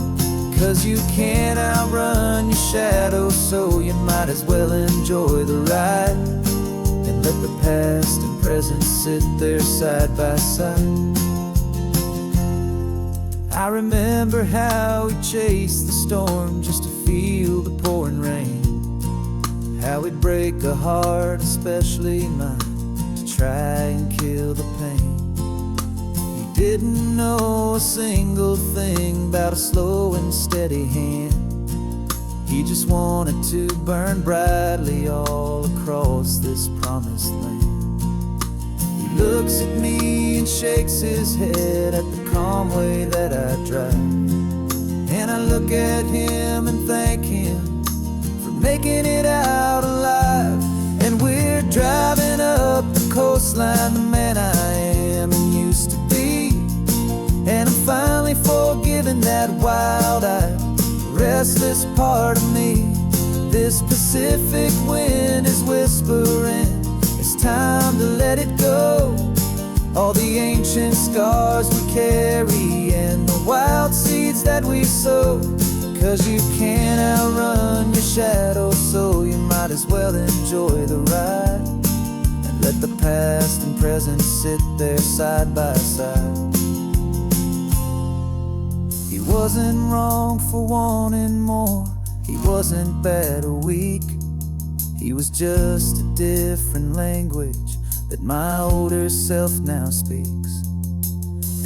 'Cause you can't outrun your shadow, so you might as well enjoy the ride, and let the past and present sit there side by side. I remember how we chased the storm just to feel the pouring rain, how we'd break a heart, especially mine, to try and kill the pain. He didn't know a single thing about a slow and steady hand. He just wanted to burn brightly all across this promised land. He looks at me and shakes his head at the calm way that I drive, and I look at him and thank him for making it out alive. And we're driving up the coastline, the man I am and used to be, and I'm finally forgiving that wild-eyed, restless part of me. This Pacific wind is whispering, it's time to let it go. All the ancient scars we carry and the wild seeds that we sow. 'Cause you can't outrun your shadow, so you might as well enjoy the ride. And let the past and present sit there side by side. He wasn't wrong for wanting more, he wasn't bad or weak. He was just a different language that my older self now speaks.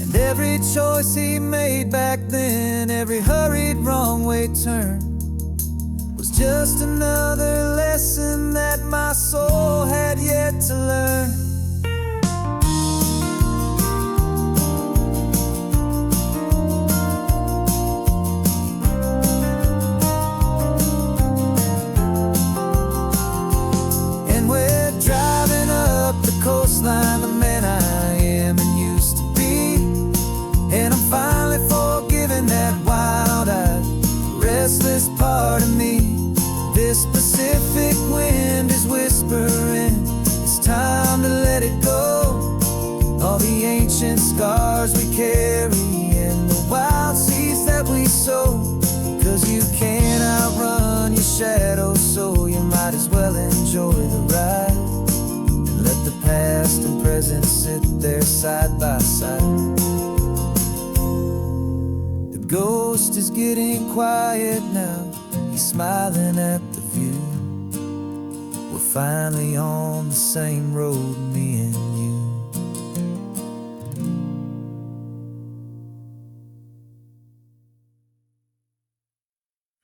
And every choice he made back then, every hurried wrong way turn, was just another lesson that my soul had yet to learn. Coastline, the man I am and used to be. And I'm finally forgiving that wild-eyed, restless part of me. This Pacific wind is whispering, it's time to let it go. All the ancient scars we carry and the wild seeds that we sow. 'Cause you can't outrun your shadow, so you might as well enjoy the ride. Let the past and present sit there side by side. The ghost is getting quiet now, he's smiling at the view. We're finally on the same road, me and you.